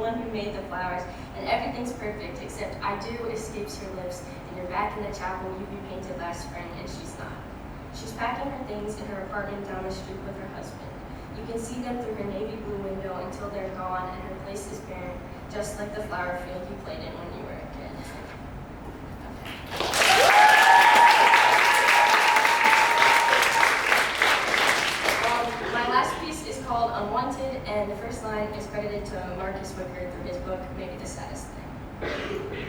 one who made the flowers, and everything's perfect except I do escapes her lips, and you're back in the chapel you repainted last spring, and she's not. She's packing her things in her apartment down the street with her husband. You can see them through her navy blue window until they're gone, and her place is barren, just like the flower field you played in when you were a kid. My last piece is called Unwanted, and the first line is credited to Marcus Wicker through his book, Maybe the Saddest Thing.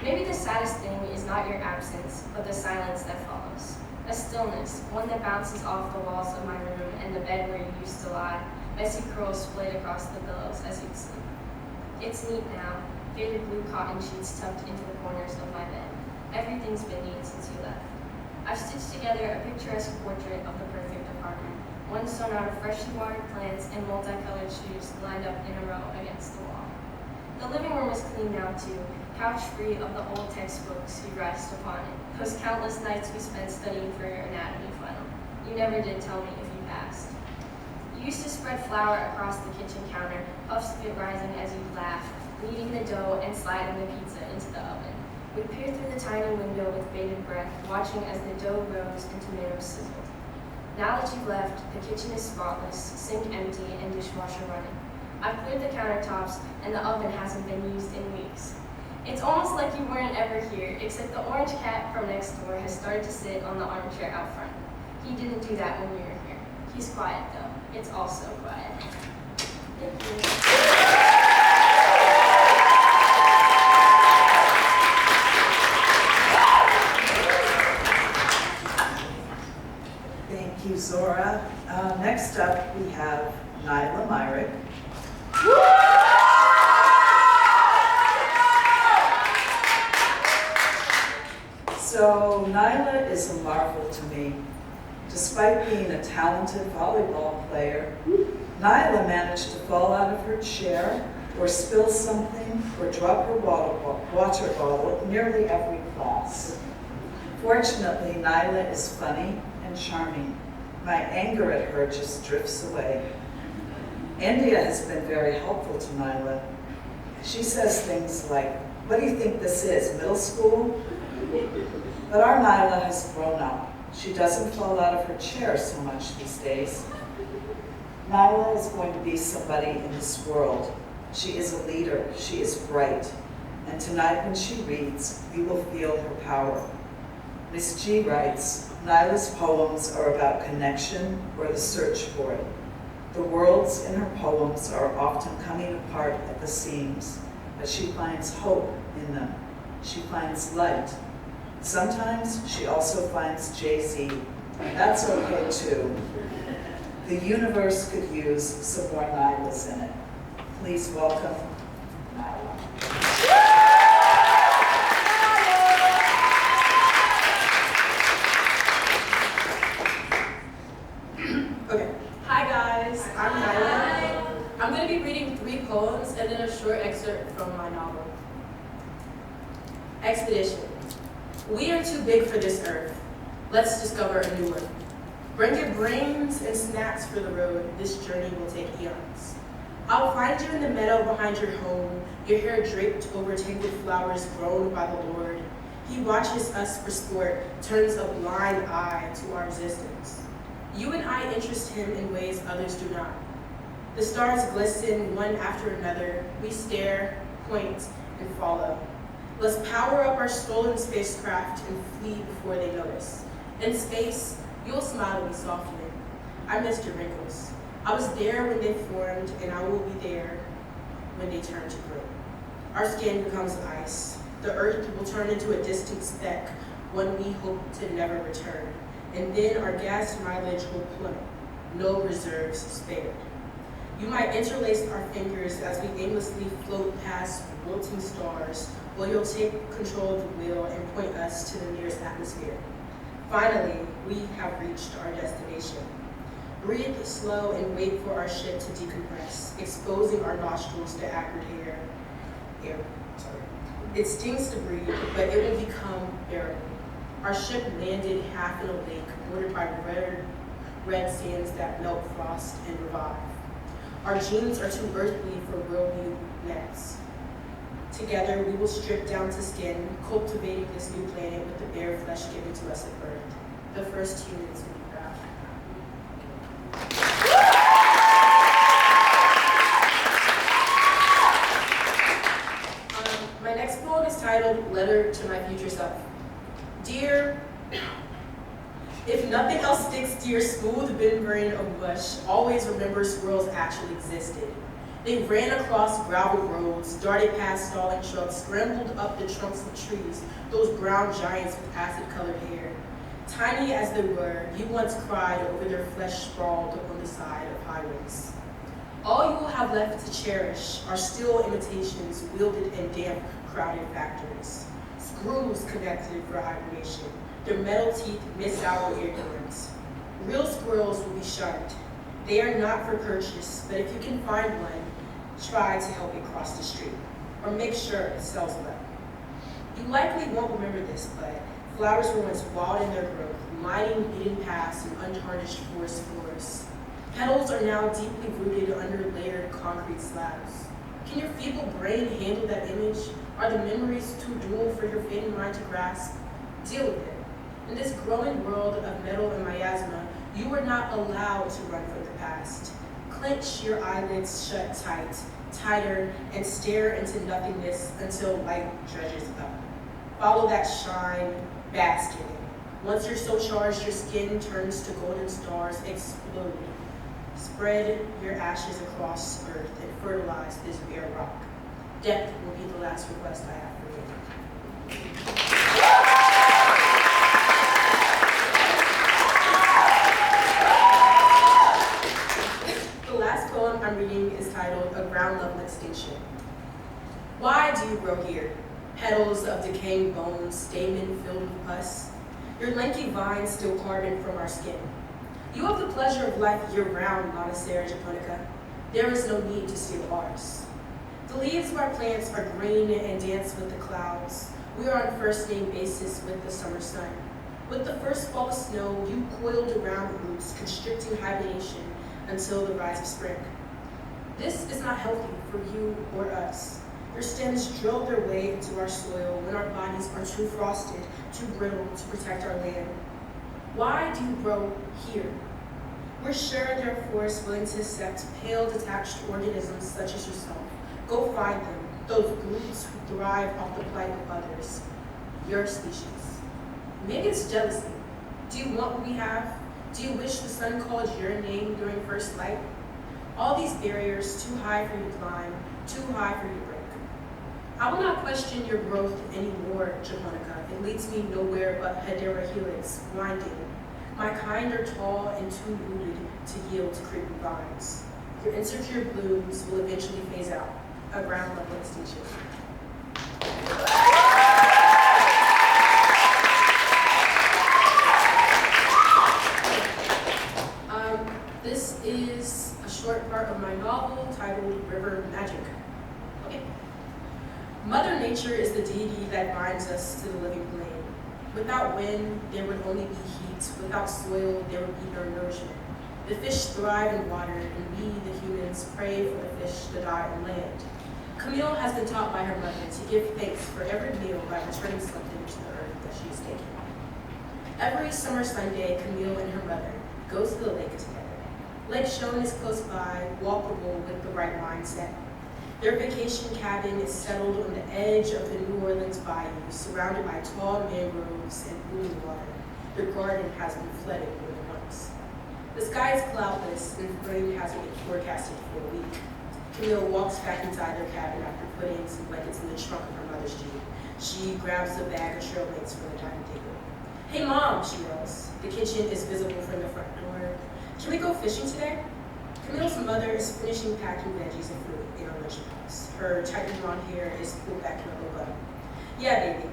Maybe the saddest thing is not your absence, but the silence that follows. A stillness, one that bounces off the walls of my room and the bed where you used to lie, messy curls splayed across the pillows as you'd sleep. It's neat now, faded blue cotton sheets tucked into the corners of my bed. Everything's been neat since you left. I've stitched together a picturesque portrait of the perfect apartment, one sewn out of freshly watered plants and multicolored shoes lined up in a row against the wall. The living room is clean now too, couch-free of the old textbooks you rest upon it, those countless nights we spent studying for your anatomy final. You never did tell me if you passed. You used to spread flour across the kitchen counter, puffs of it rising as you'd laugh, kneading the dough and sliding the pizza into the oven. We'd peer through the tiny window with bated breath, watching as the dough rose and tomatoes sizzled. Now that you've left, the kitchen is spotless, sink empty, and dishwasher running. I've cleared the countertops, and the oven hasn't been used in weeks. It's almost like you weren't ever here, except the orange cat from next door has started to sit on the armchair out front. He didn't do that when we were here. He's quiet, though. It's all so quiet. Thank you. Thank you, Zora. Next up, we have Niala Myrick. So Niala is a marvel to me. Despite being a talented volleyball player, Niala managed to fall out of her chair or spill something or drop her water bottle nearly every class. Fortunately, Niala is funny and charming. My anger at her just drifts away. Endiya has been very helpful to Niala. She says things like, "What do you think this is, middle school?" But our Niala has grown up. She doesn't fall out of her chair so much these days. Niala is going to be somebody in this world. She is a leader. She is bright. And tonight when she reads, you will feel her power. Miss G writes, Niala's poems are about connection or the search for it. The worlds in her poems are often coming apart at the seams, but she finds hope in them. She finds light. Sometimes she also finds Jay-Z, and that's okay too. The universe could use some more Nialas in it. Please welcome Niala. Okay. Hi guys, I'm Nyla. I'm going to be reading 3 poems and then a short excerpt from my novel. Expedition. We are too big for this earth. Let's discover a new one. Bring your brains and snacks for the road. This journey will take eons. I'll find you in the meadow behind your home, your hair draped over tangled flowers grown by the Lord. He watches us for sport, turns a blind eye to our existence. You and I interest him in ways others do not. The stars glisten one after another. We stare, point, and follow. Let's power up our stolen spacecraft and flee before they notice. In space, you'll smile at me softly. I missed your wrinkles. I was there when they formed, and I will be there when they turn to gray. Our skin becomes ice. The earth will turn into a distant speck, one we hope to never return. And then our gas mileage will plummet, no reserves spared. You might interlace our fingers as we aimlessly float past wilting stars, or you'll take control of the wheel and point us to the nearest atmosphere. Finally, we have reached our destination. Breathe slow and wait for our ship to decompress, exposing our nostrils to acrid air. It stings to breathe, but it will become bearable. Our ship landed half in a lake bordered by red sands that melt frost and revive. Our genes are too earthly for worldview nets. Together, we will strip down to skin, cultivating this new planet with the bare flesh given to us at birth. The first humans will be proud. My next poem is titled Letter to My Future Self. Dear, if nothing else sticks to your smooth membrane of mush, always remember squirrels actually existed. They ran across gravel roads, darted past stalling trucks, scrambled up the trunks of trees, those brown giants with acid-colored hair. Tiny as they were, you once cried over their flesh sprawled on the side of highways. All you will have left to cherish are still imitations wielded in damp, crowded factories. Screws connected for hibernation. Their metal teeth miss out with ignorance. Real squirrels will be shunned. They are not for purchase, but if you can find one, try to help it cross the street, or make sure it sells well. You likely won't remember this, but flowers were once wild in their growth, mining hidden paths and untarnished forest floors. Petals are now deeply rooted under layered concrete slabs. Can your feeble brain handle that image? Are the memories too dual for your fading mind to grasp? Deal with it. In this growing world of metal and miasma, You were not allowed to run from the past. Clench your eyelids shut tight, tighter, and stare into nothingness until light dredges up. Follow that shine, bask in it. Once you're so charged, your skin turns to golden stars exploding. Spread your ashes across earth and fertilize this bare rock. Death will be the last request I have for you. The last poem I'm reading is titled A Ground Level Extinction. Why do you grow here? Petals of decaying bones, stamen filled with pus. Your lanky vines still carbon from our skin. You have the pleasure of life year-round, Montessori Japonica. There is no need to steal ours. The leaves of our plants are green and dance with the clouds. We are on first-name basis with the summer sun. With the first fall of snow, you coiled around roots, constricting hibernation until the rise of spring. This is not healthy for you or us. Your stems drill their way into our soil when our bodies are too frosted, too brittle to protect our land. Why do you grow here? We're sure there are forests willing to accept pale, detached organisms such as yourself. Go find them, those groups who thrive off the plight of others, your species. Maybe it's jealousy. Do you want what we have? Do you wish the sun called your name during first light? All these barriers too high for you to climb, too high for you to break. I will not question your growth anymore, Japonica. It leads me nowhere but Hedera helix, winding. My kind are tall and too rooted to yield to creeping vines. Your insecure blooms will eventually phase out. A ground level extinction. This is a short part of my novel titled River Magic. Okay. Mother Nature is the deity that binds us to the living plane. Without wind, there would only be heat. Without soil, there would be no nourishment. The fish thrive in water, and we, the humans, pray for the fish to die on land. Camille has been taught by her mother to give thanks for every meal by returning something to the earth that she is taking. Every summer Sunday, Camille and her mother go to the lake together. Lake Shone is close by, walkable with the right mindset. Their vacation cabin is settled on the edge of the New Orleans bayou, surrounded by tall mangroves and blue water. Their garden has been flooded more than once. The sky is cloudless and rain hasn't been forecasted for a week. Camille walks back inside their cabin after putting some blankets in the trunk of her mother's Jeep. She grabs a bag of trail mix from the dining table. Hey Mom, she yells. The kitchen is visible from the front door. Can we go fishing today? Camille's mother is finishing packing veggies and fruit in her lunchbox. Her tightly blonde hair is pulled back in a low bun. Yeah, baby.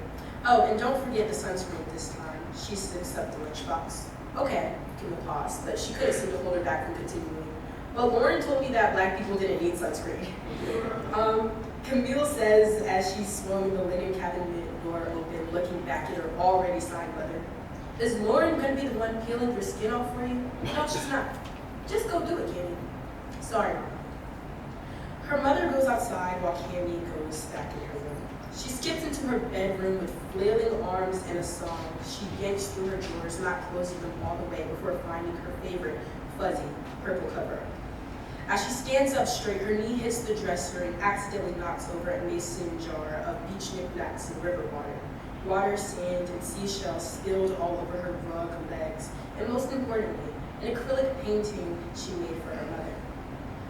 Oh, and don't forget the sunscreen this time. She zips up the lunchbox. Okay, Camille paused, but she couldn't seem to hold her back from continuing. But Lauren told me that black people didn't need sunscreen. Camille says as she swung the linen cabinet door open, looking back at her already signed mother. Is Lauren going to be the one peeling your skin off for you? No, she's not. Just go do it, Candy. Sorry, Mom. Her mother goes outside while Candy goes back in her room. She skips into her bedroom with flailing arms and a song. She yanks through her drawers, not closing them all the way before finding her favorite fuzzy purple cover. As she stands up straight, her knee hits the dresser and accidentally knocks over a mason jar of beach knickknacks and river water. Water, sand, and seashells spilled all over her rug legs, and most importantly, an acrylic painting she made for her mother.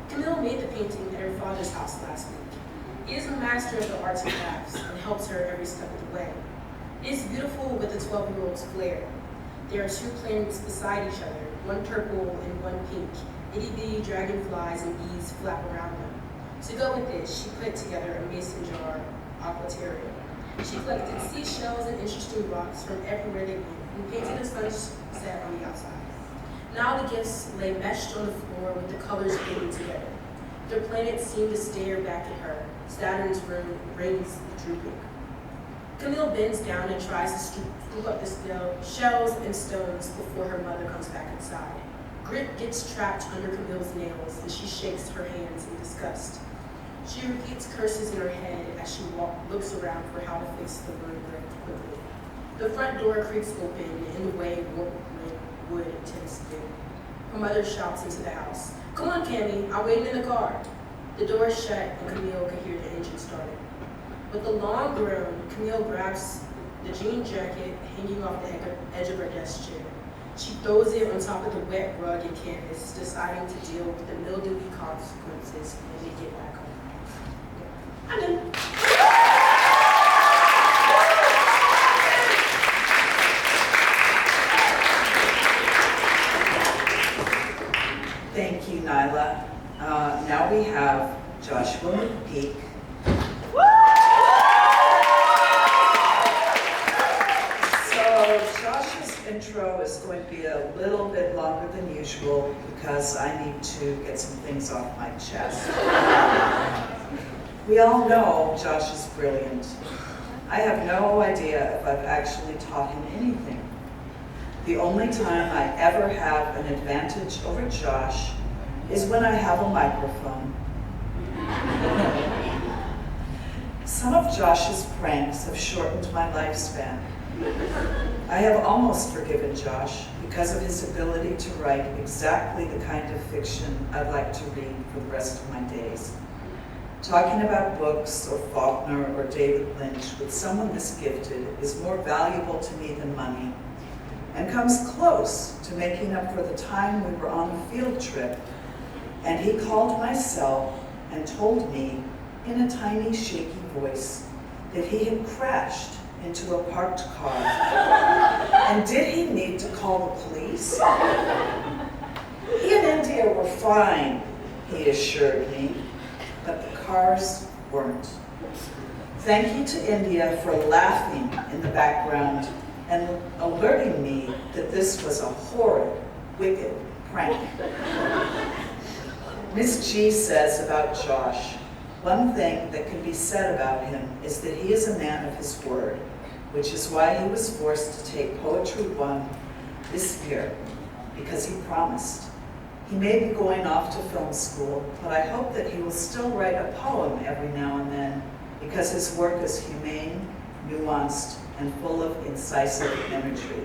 Camille made the painting at her father's house last week. He is a master of the arts and crafts and helps her every step of the way. It is beautiful with the 12-year-old's flair. There are two planets beside each other, one purple and one pink. Itty-bitty dragonflies and bees flap around them. To go with this, she put together a mason jar aquaterium. She collected seashells and interesting rocks from everywhere they went and painted a sunset on the outside. Now the gifts lay meshed on the floor with the colors fading together. Their planets seemed to stare back at her. Saturn's rings drooping. Camille bends down and tries to scoop up the shells and stones before her mother comes back inside. Grit gets trapped under Camille's nails and she shakes her hands in disgust. She repeats curses in her head as she looks around for how to fix the room quickly. The front door creaks open and the way would it tends to do. Her mother shouts into the house, "Come on, Cammy, I'm waiting in the car." The door is shut and Camille can hear the engine starting. With a long groan, Camille grabs the jean jacket hanging off the edge of her desk chair. She throws it on top of the wet rug and canvas, deciding to deal with the mildewy consequences when they get back home. I'm done. Thank you, Niala. Now we have Joshua McPeak. So Josh's intro is going to be a little bit longer than usual because I need to get some things off my chest. We all know Josh is brilliant. I have no idea if I've actually taught him anything. The only time I ever have an advantage over Josh is when I have a microphone. Some of Josh's pranks have shortened my lifespan. I have almost forgiven Josh because of his ability to write exactly the kind of fiction I'd like to read for the rest of my days. Talking about books or Faulkner or David Lynch with someone this gifted is more valuable to me than money, and comes close to making up for the time we were on the field trip, and he called my cell and told me in a tiny shaky voice that he had crashed into a parked car. And did he need to call the police? He and Endiya were fine, he assured me, but the cars weren't. Thank you to Endiya for laughing in the background and alerting me that this was a horrid, wicked prank. Miss G says about Josh, one thing that can be said about him is that he is a man of his word, which is why he was forced to take Poetry 1 this year, because he promised. He may be going off to film school, but I hope that he will still write a poem every now and then, because his work is humane, nuanced, and full of incisive imagery.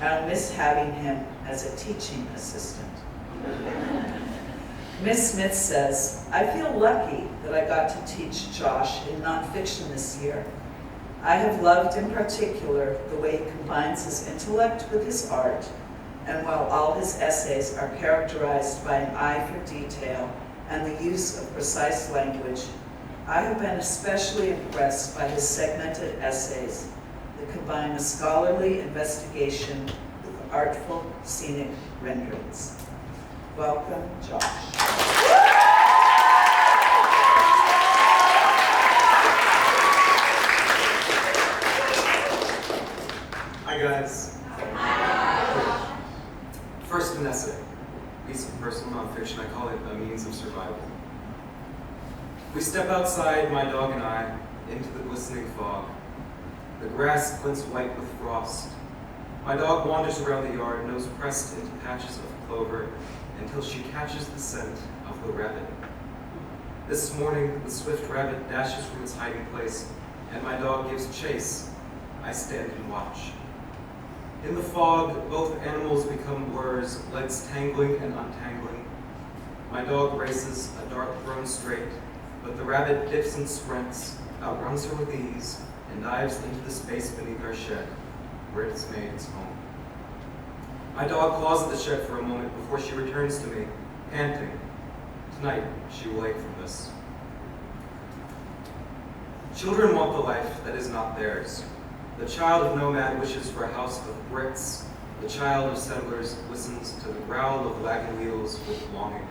I'll miss having him as a teaching assistant. Miss Smith says, I feel lucky that I got to teach Josh in nonfiction this year. I have loved in particular the way he combines his intellect with his art, and while all his essays are characterized by an eye for detail and the use of precise language, I have been especially impressed by his segmented essays that combine a scholarly investigation with artful scenic renderings. Welcome, Josh. Hi, guys. First, an essay. Piece of personal nonfiction. I call it A Means of Survival. We step outside, my dog and I, into the glistening fog. The grass glints white with frost. My dog wanders around the yard, nose pressed into patches of clover, until she catches the scent of the rabbit. This morning, the swift rabbit dashes from its hiding place, and my dog gives chase. I stand and watch. In the fog, both animals become blurs, legs tangling and untangling. My dog races, a dart thrown straight, but the rabbit dips and sprints, outruns her with ease, and dives into the space beneath our shed, where it has made its home. My dog claws at the shed for a moment before she returns to me, panting. Tonight, she will ache from this. Children want the life that is not theirs. The child of nomad wishes for a house of bricks. The child of settlers listens to the growl of wagon wheels with longing.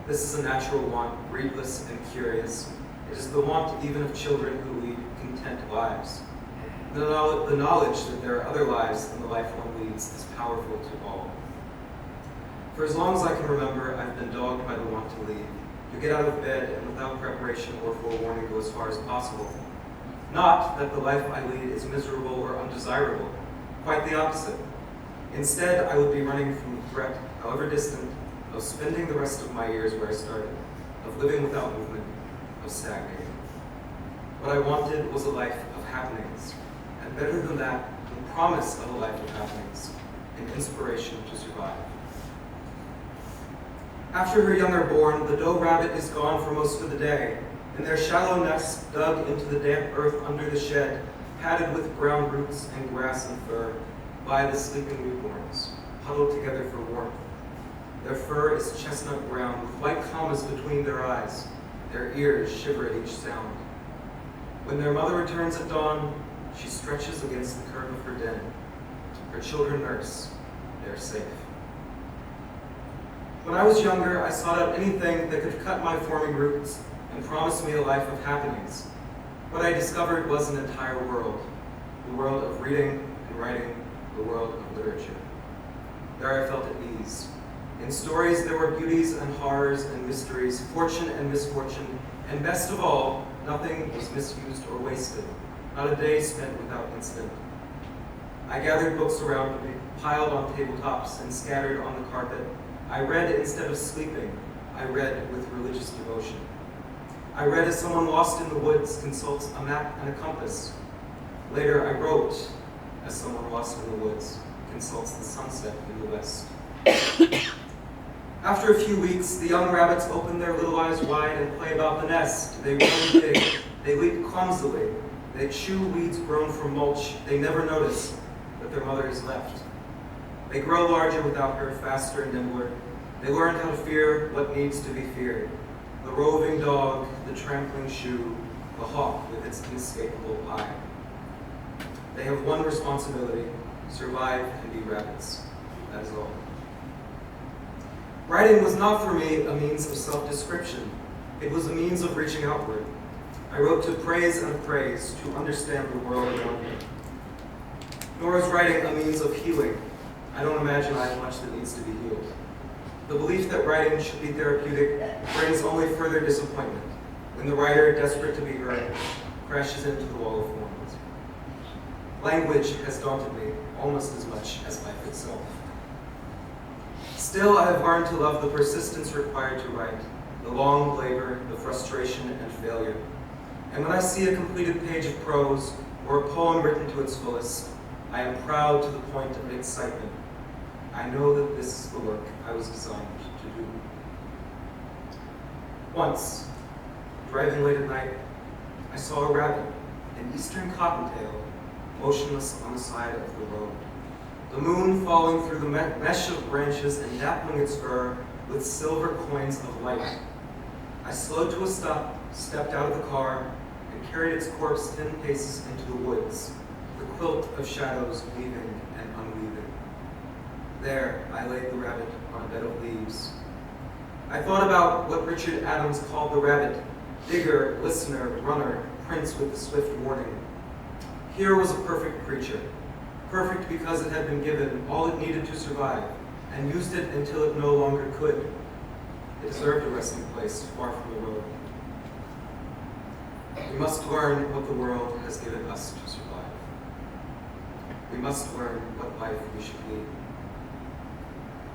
This is a natural want, greedless and curious. It is the want even of children who lead content lives. The knowledge that there are other lives than the life one leads is powerful to all. For as long as I can remember, I've been dogged by the want to leave, to get out of bed and without preparation or forewarning go as far as possible. Not that the life I lead is miserable or undesirable, quite the opposite. Instead, I would be running from the threat, however distant, of spending the rest of my years where I started, of living without movement, of stagnating. What I wanted was a life of happenings, and better than that, the promise of a life of happenings. and inspiration to survive. After her young are born, the doe rabbit is gone for most of the day, and their shallow nests dug into the damp earth under the shed, padded with ground roots and grass and fur, by the sleeping newborns, huddled together for warmth. Their fur is chestnut brown, with white commas between their eyes. Their ears shiver at each sound. When their mother returns at dawn, she stretches against the curve of her den. Her children nurse. They are safe. When I was younger, I sought out anything that could cut my forming roots and promise me a life of happenings. What I discovered was an entire world, the world of reading and writing, the world of literature. There I felt at ease. In stories there were beauties and horrors and mysteries, fortune and misfortune, and best of all, nothing was misused or wasted, not a day spent without incident. I gathered books around me, piled on tabletops and scattered on the carpet. I read instead of sleeping. I read with religious devotion. I read as someone lost in the woods consults a map and a compass. Later, I wrote as someone lost in the woods consults the sunset in the west. After a few weeks, the young rabbits open their little eyes wide and play about the nest. They run big. They leap clumsily. They chew weeds grown from mulch. They never notice that their mother is left. They grow larger without her, faster and nimbler. They learn how to fear what needs to be feared. The roving dog, the trampling shoe, the hawk with its inescapable eye. They have one responsibility: survive and be rabbits. That is all. Writing was not for me a means of self-description. It was a means of reaching outward. I wrote to praise and appraise, to understand the world around me. Nor is writing a means of healing. I don't imagine I have much that needs to be healed. The belief that writing should be therapeutic brings only further disappointment when the writer, desperate to be heard, crashes into the wall of thorns. Language has daunted me almost as much as life itself. Still, I have learned to love the persistence required to write, the long labor, the frustration and failure. And when I see a completed page of prose or a poem written to its fullest, I am proud to the point of excitement. I know that this is the work I was designed to do. Once, driving late at night, I saw a rabbit, an eastern cottontail, motionless on the side of the road. The moon falling through the mesh of branches and dappling its fur with silver coins of light. I slowed to a stop, stepped out of the car, and carried its corpse 10 paces into the woods, the quilt of shadows weaving and unweaving. There, I laid the rabbit on a bed of leaves. I thought about what Richard Adams called the rabbit: digger, listener, runner, prince with the swift warning. Here was a perfect creature, perfect because it had been given all it needed to survive, and used it until it no longer could. It deserved a resting place far from the road. We must learn what the world has given us to survive. We must learn what life we should lead.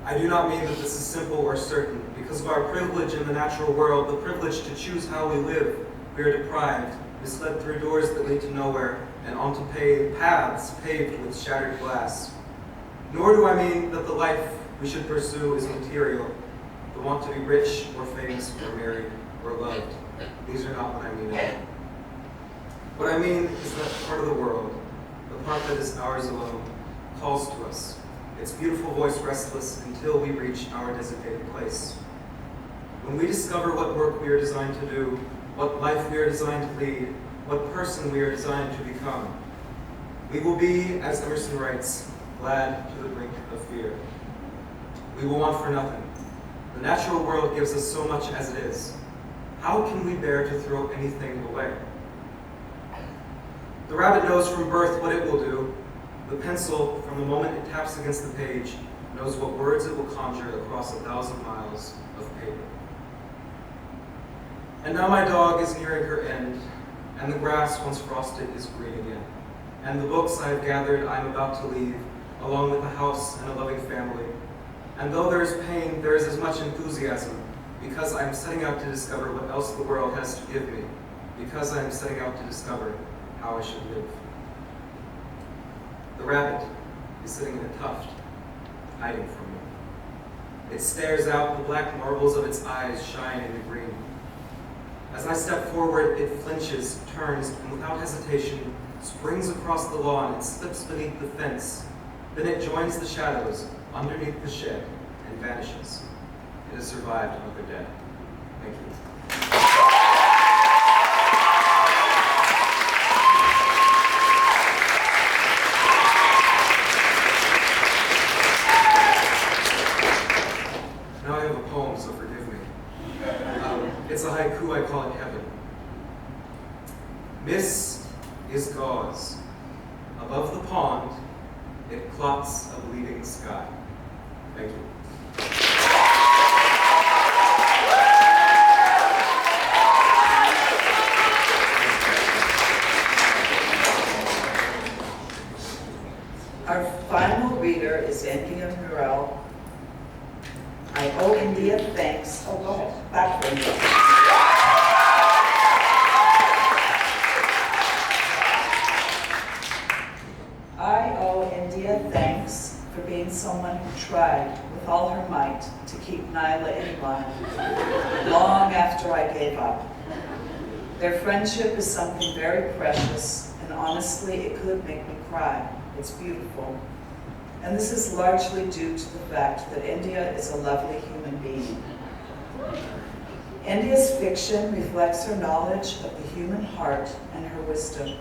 I do not mean that this is simple or certain. Because of our privilege in the natural world, the privilege to choose how we live, we are deprived, misled through doors that lead to nowhere, and onto paths paved with shattered glass. Nor do I mean that the life we should pursue is material, the want to be rich or famous or married or loved. These are not what I mean at all. What I mean is that part of the world, the part that is ours alone, calls to us, its beautiful voice restless until we reach our designated place. When we discover what work we are designed to do, what life we are designed to lead, what person we are designed to become, we will be, as Emerson writes, glad to the brink of fear. We will want for nothing. The natural world gives us so much as it is. How can we bear to throw anything away? The rabbit knows from birth what it will do. The pencil, from the moment it taps against the page, knows what words it will conjure across 1,000 miles of paper. And now my dog is nearing her end, and the grass, once frosted, is green again. And the books I have gathered I am about to leave, along with a house and a loving family. And though there is pain, there is as much enthusiasm, because I am setting out to discover what else the world has to give me, because I am setting out to discover how I should live. The rabbit is sitting in a tuft, hiding from me. It stares out, the black marbles of its eyes shine in the green. As I step forward, it flinches, turns, and without hesitation, springs across the lawn and slips beneath the fence. Then it joins the shadows underneath the shed and vanishes. It has survived another day. Thank you. Now I have a poem, so forgive me. It's a haiku, I call it heaven. Mist is gauze. Above the pond, it clots a bleeding sky. Thank you. Our final reader is Endiya Murrell. I owe Endiya thanks. Oh, go ahead. Back for Endiya. I owe Endiya thanks for being someone who tried with all her might to keep Niala in line long after I gave up. Their friendship is something very precious, and honestly, it could make me cry. It's beautiful. And this is largely due to the fact that Endiya is a lovely human being. Endiya's fiction reflects her knowledge of the human heart and her wisdom.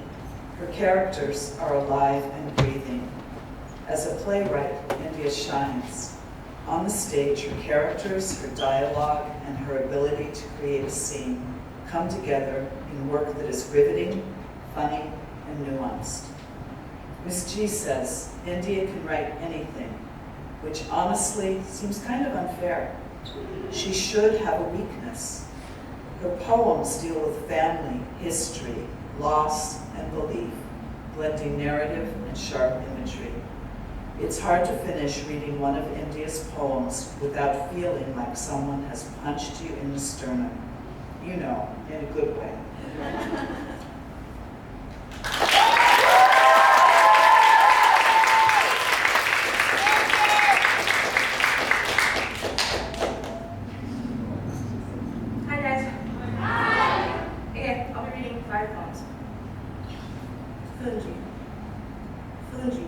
Her characters are alive and breathing. As a playwright, Endiya shines. On the stage, her characters, her dialogue, and her ability to create a scene come together in work that is riveting, funny, and nuanced. Miss G says, Endiya can write anything, which honestly seems kind of unfair. She should have a weakness. Her poems deal with family, history, loss, and belief, blending narrative and sharp imagery. It's hard to finish reading one of Endiya's poems without feeling like someone has punched you in the sternum. You know, in a good way. Hi guys. Hi. Okay, I'll be reading 5 poems. Fungi,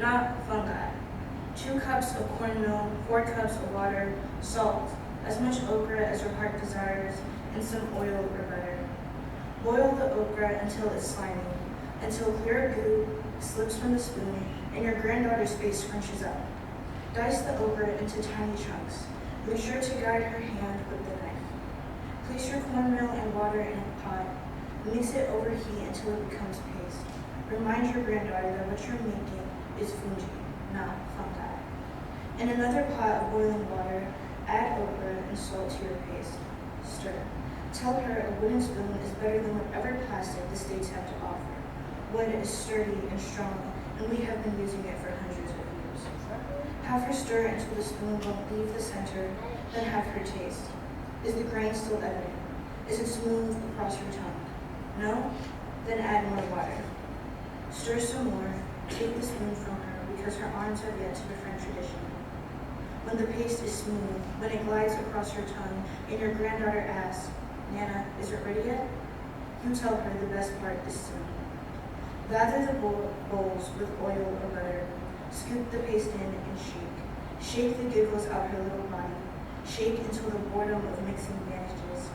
not fungi. 2 cups of cornmeal, 4 cups of water, salt, as much okra as your heart desires, and some oil or butter. Boil the okra until it's slimy, until clear goo slips from the spoon and your granddaughter's face scrunches up. Dice the okra into tiny chunks. Be sure to guide her hand with the knife. Place your cornmeal and water in a pot. Mix it over heat until it becomes paste. Remind your granddaughter that what you're making is fungi, not fungi. In another pot of boiling water, add okra and salt to your paste. Stir. Tell her a wooden spoon is better than whatever plastic the states have to offer. Wood is sturdy and strong, and we have been using it for hundreds of years. Have her stir until the spoon won't leave the center, then have her taste. Is the grain still evident? Is it smooth across your tongue? No? Then add more water. Stir some more, take the spoon from her because her arms have yet to befriend tradition. When the paste is smooth, when it glides across your tongue, and your granddaughter asks, Nana, is it ready yet? You tell her the best part is soon. Lather the bowls with oil or butter. Scoop the paste in and shake. Shake the giggles out her little body. Shake until the boredom of mixing vanishes.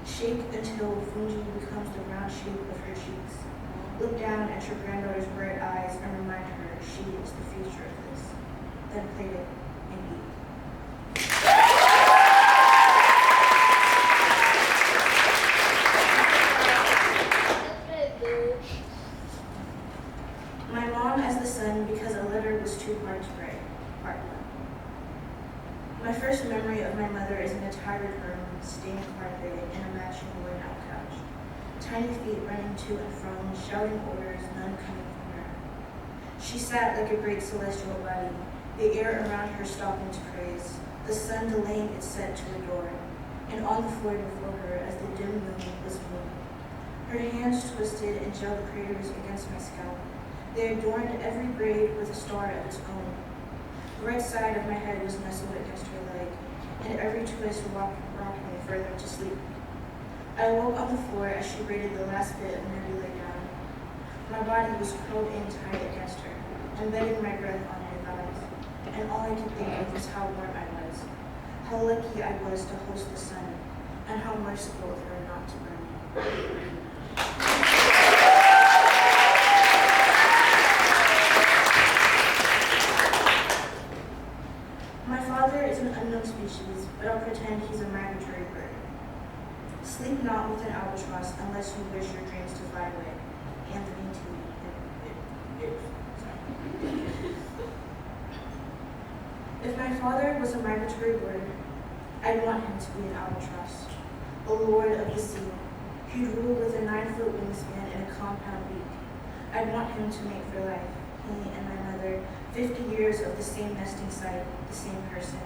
Shake until fungi becomes the round shape of her cheeks. Look down at your granddaughter's bright eyes and remind her she is the future of this. Then plate it and eat. My mom as the sun because a letter was too hard to write. Part 1. My first memory of my mother is in a tired room, stained carpet, and a matching worn-out couch. Tiny feet running to and from, shouting orders, none coming from her. She sat like a great celestial body, the air around her stopping to praise, the sun delaying its set to adore, and on the floor before her as the dim moon was moving. Her hands twisted and gelled craters against my scalp. They adorned every braid with a star of its own. The right side of my head was nestled against her leg, and every twist rocked me further to sleep. I awoke on the floor as she braided the last bit of Mary lay down. My body was curled in tight against her, embedding my breath on her thighs, and all I could think of was how warm I was, how lucky I was to host the sun, and how merciful of her not to burn me. My father is an unknown species, but I'll pretend he's a migratory bird. Sleep not with an albatross unless you wish your dreams to fly away. Anthony T. If my father was a migratory bird, I'd want him to be an albatross, a lord of the sea. He'd rule with a 9-foot wingspan and a compound beak. I'd want him to mate for life, he and my mother, 50 years of the same nesting site, the same person.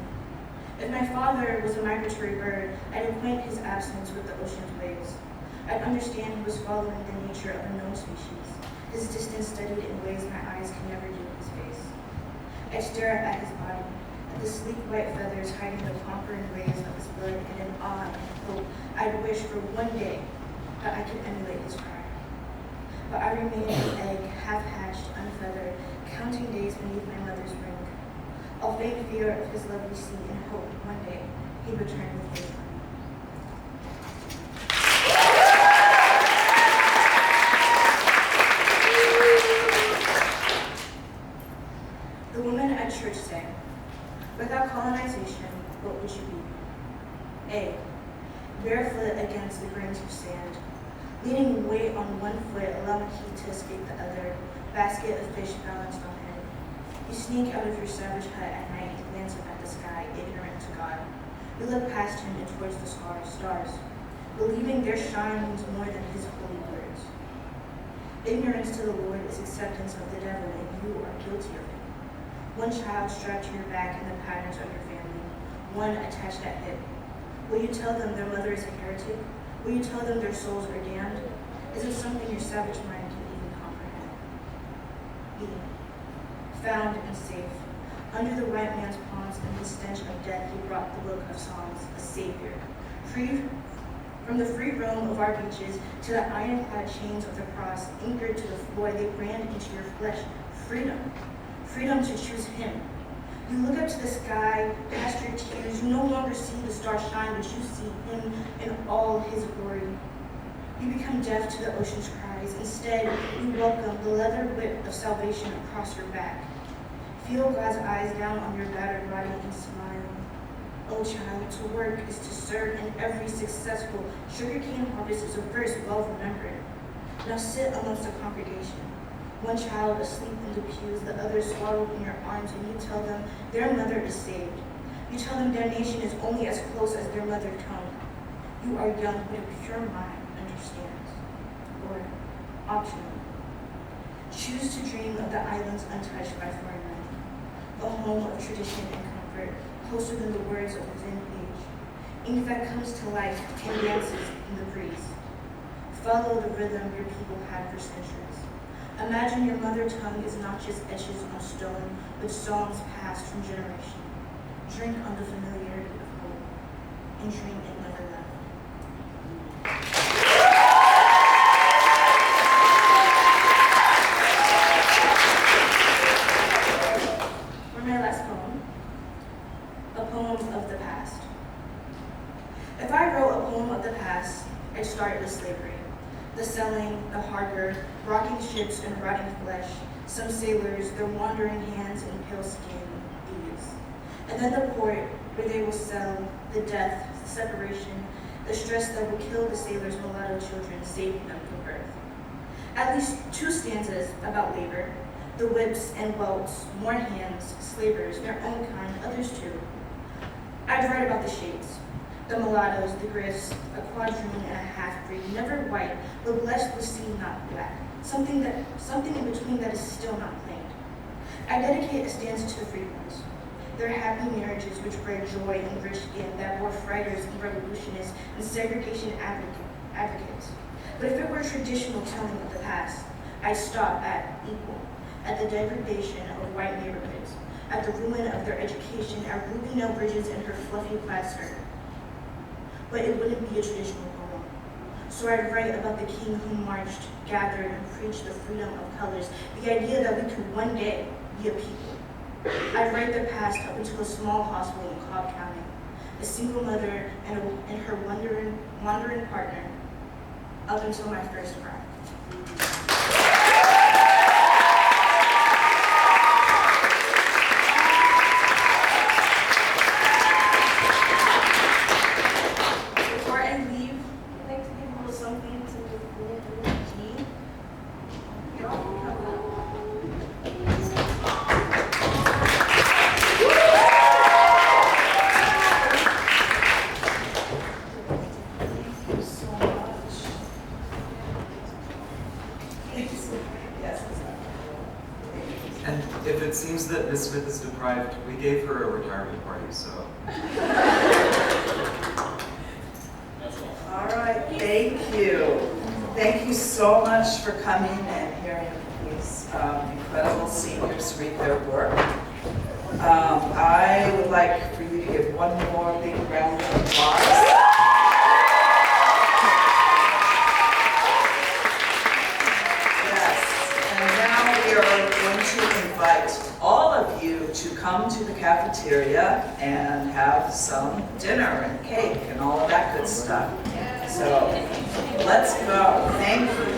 If my father was a migratory bird, I'd acquaint his absence with the ocean's waves. I'd understand he was following the nature of a known species, his distance studied in ways my eyes can never do his face. I'd stare at his body, at the sleek white feathers hiding the conquering rays of his blood, and in awe and hope, I'd wish for one day that I could emulate his cry. But I remained an egg, half-hatched, unfeathered, counting days beneath my mother's ring. I'll feign fear of his lovely sea and hope one day he'd return with me. The woman at church sang, "Without colonization, what would you be?" A. Barefoot against the grains of sand, leaning weight on one foot, allow the heat to escape the other, basket of fish balanced on head. You sneak out of your savage hut at night and glance up at the sky, ignorant to God. You look past him and towards the stars, believing their shine means more than his holy words. Ignorance to the Lord is acceptance of the devil, and you are guilty of it. One child strapped to your back in the patterns of your family, one attached at hip. Will you tell them their mother is a heretic? Will you tell them their souls are damned? Is it something your savage mind can even comprehend? E. Found and safe. Under the white man's palms and the stench of death, he brought the book of Psalms, a savior. Free from the free roam of our beaches to the ironclad chains of the cross, anchored to the floor, they brand into your flesh freedom. Freedom to choose him. You look up to the sky, past your tears, you no longer see the stars shine, but you see him in all his glory. You become deaf to the ocean's cries. Instead, you welcome the leather whip of salvation across your back. Feel God's eyes down on your battered body and smile. Oh child, to work is to serve, and every successful sugarcane harvest is a verse well remembered. Now sit amongst the congregation. One child asleep in the pews, the other swaddled in your arms, and you tell them their mother is saved. You tell them damnation is only as close as their mother tongue. You are young, but a pure mind understands. Or, optional. Choose to dream of the islands untouched by foreign men, a home of tradition and comfort, closer than the words of the thin page. Ink that comes to life and dances in the breeze. Follow the rhythm your people had for centuries. Imagine your mother tongue is not just etches on stone, but songs passed from generation. Drink on the familiarity of hope, and dream it never left. For my last poem, a poem of the past. If I wrote a poem of the past, I'd start with slavery. The selling, the harbor, rocking ships and rotting flesh, some sailors, their wandering hands and pale skin, thieves. And then the port where they will sell, the death, the separation, the stress that will kill the sailors' mulatto children, saving them from birth. At least 2 stanzas about labor, the whips and welts, more hands, slavers, their own kind, others too. I'd write about the shades. The mulattoes, the grifts, a quadroon and a half-breed, never white, but blessed with seed not black, something in between that is still not claimed. I dedicate a stanza to the free ones, their happy marriages which bred joy and rich skin that bore fighters and revolutionists and segregation advocates. But if it were traditional telling of the past, I'd stop at equal. at the degradation of white neighborhoods, at the ruin of their education, at Ruby Nail Bridges and her fluffy plaid skirt. But it wouldn't be a traditional poem. So I'd write about the king who marched, gathered, and preached the freedom of colors, the idea that we could one day be a people. I'd write the past up into a small hospital in Cobb County, a single mother and her wandering partner, up until my first cry. Before I leave, I'd like to give a little something to Little G. Y'all can come up. And if it seems that Miss Smith is deprived, we gave her a retirement party, so. All right, thank you. Thank you so much for coming and hearing these incredible seniors read their work. I would like for you to give one more big round of applause. And now we are going to invite all of you to come to the cafeteria and have some dinner and cake and all of that good stuff. So let's go. Thank you.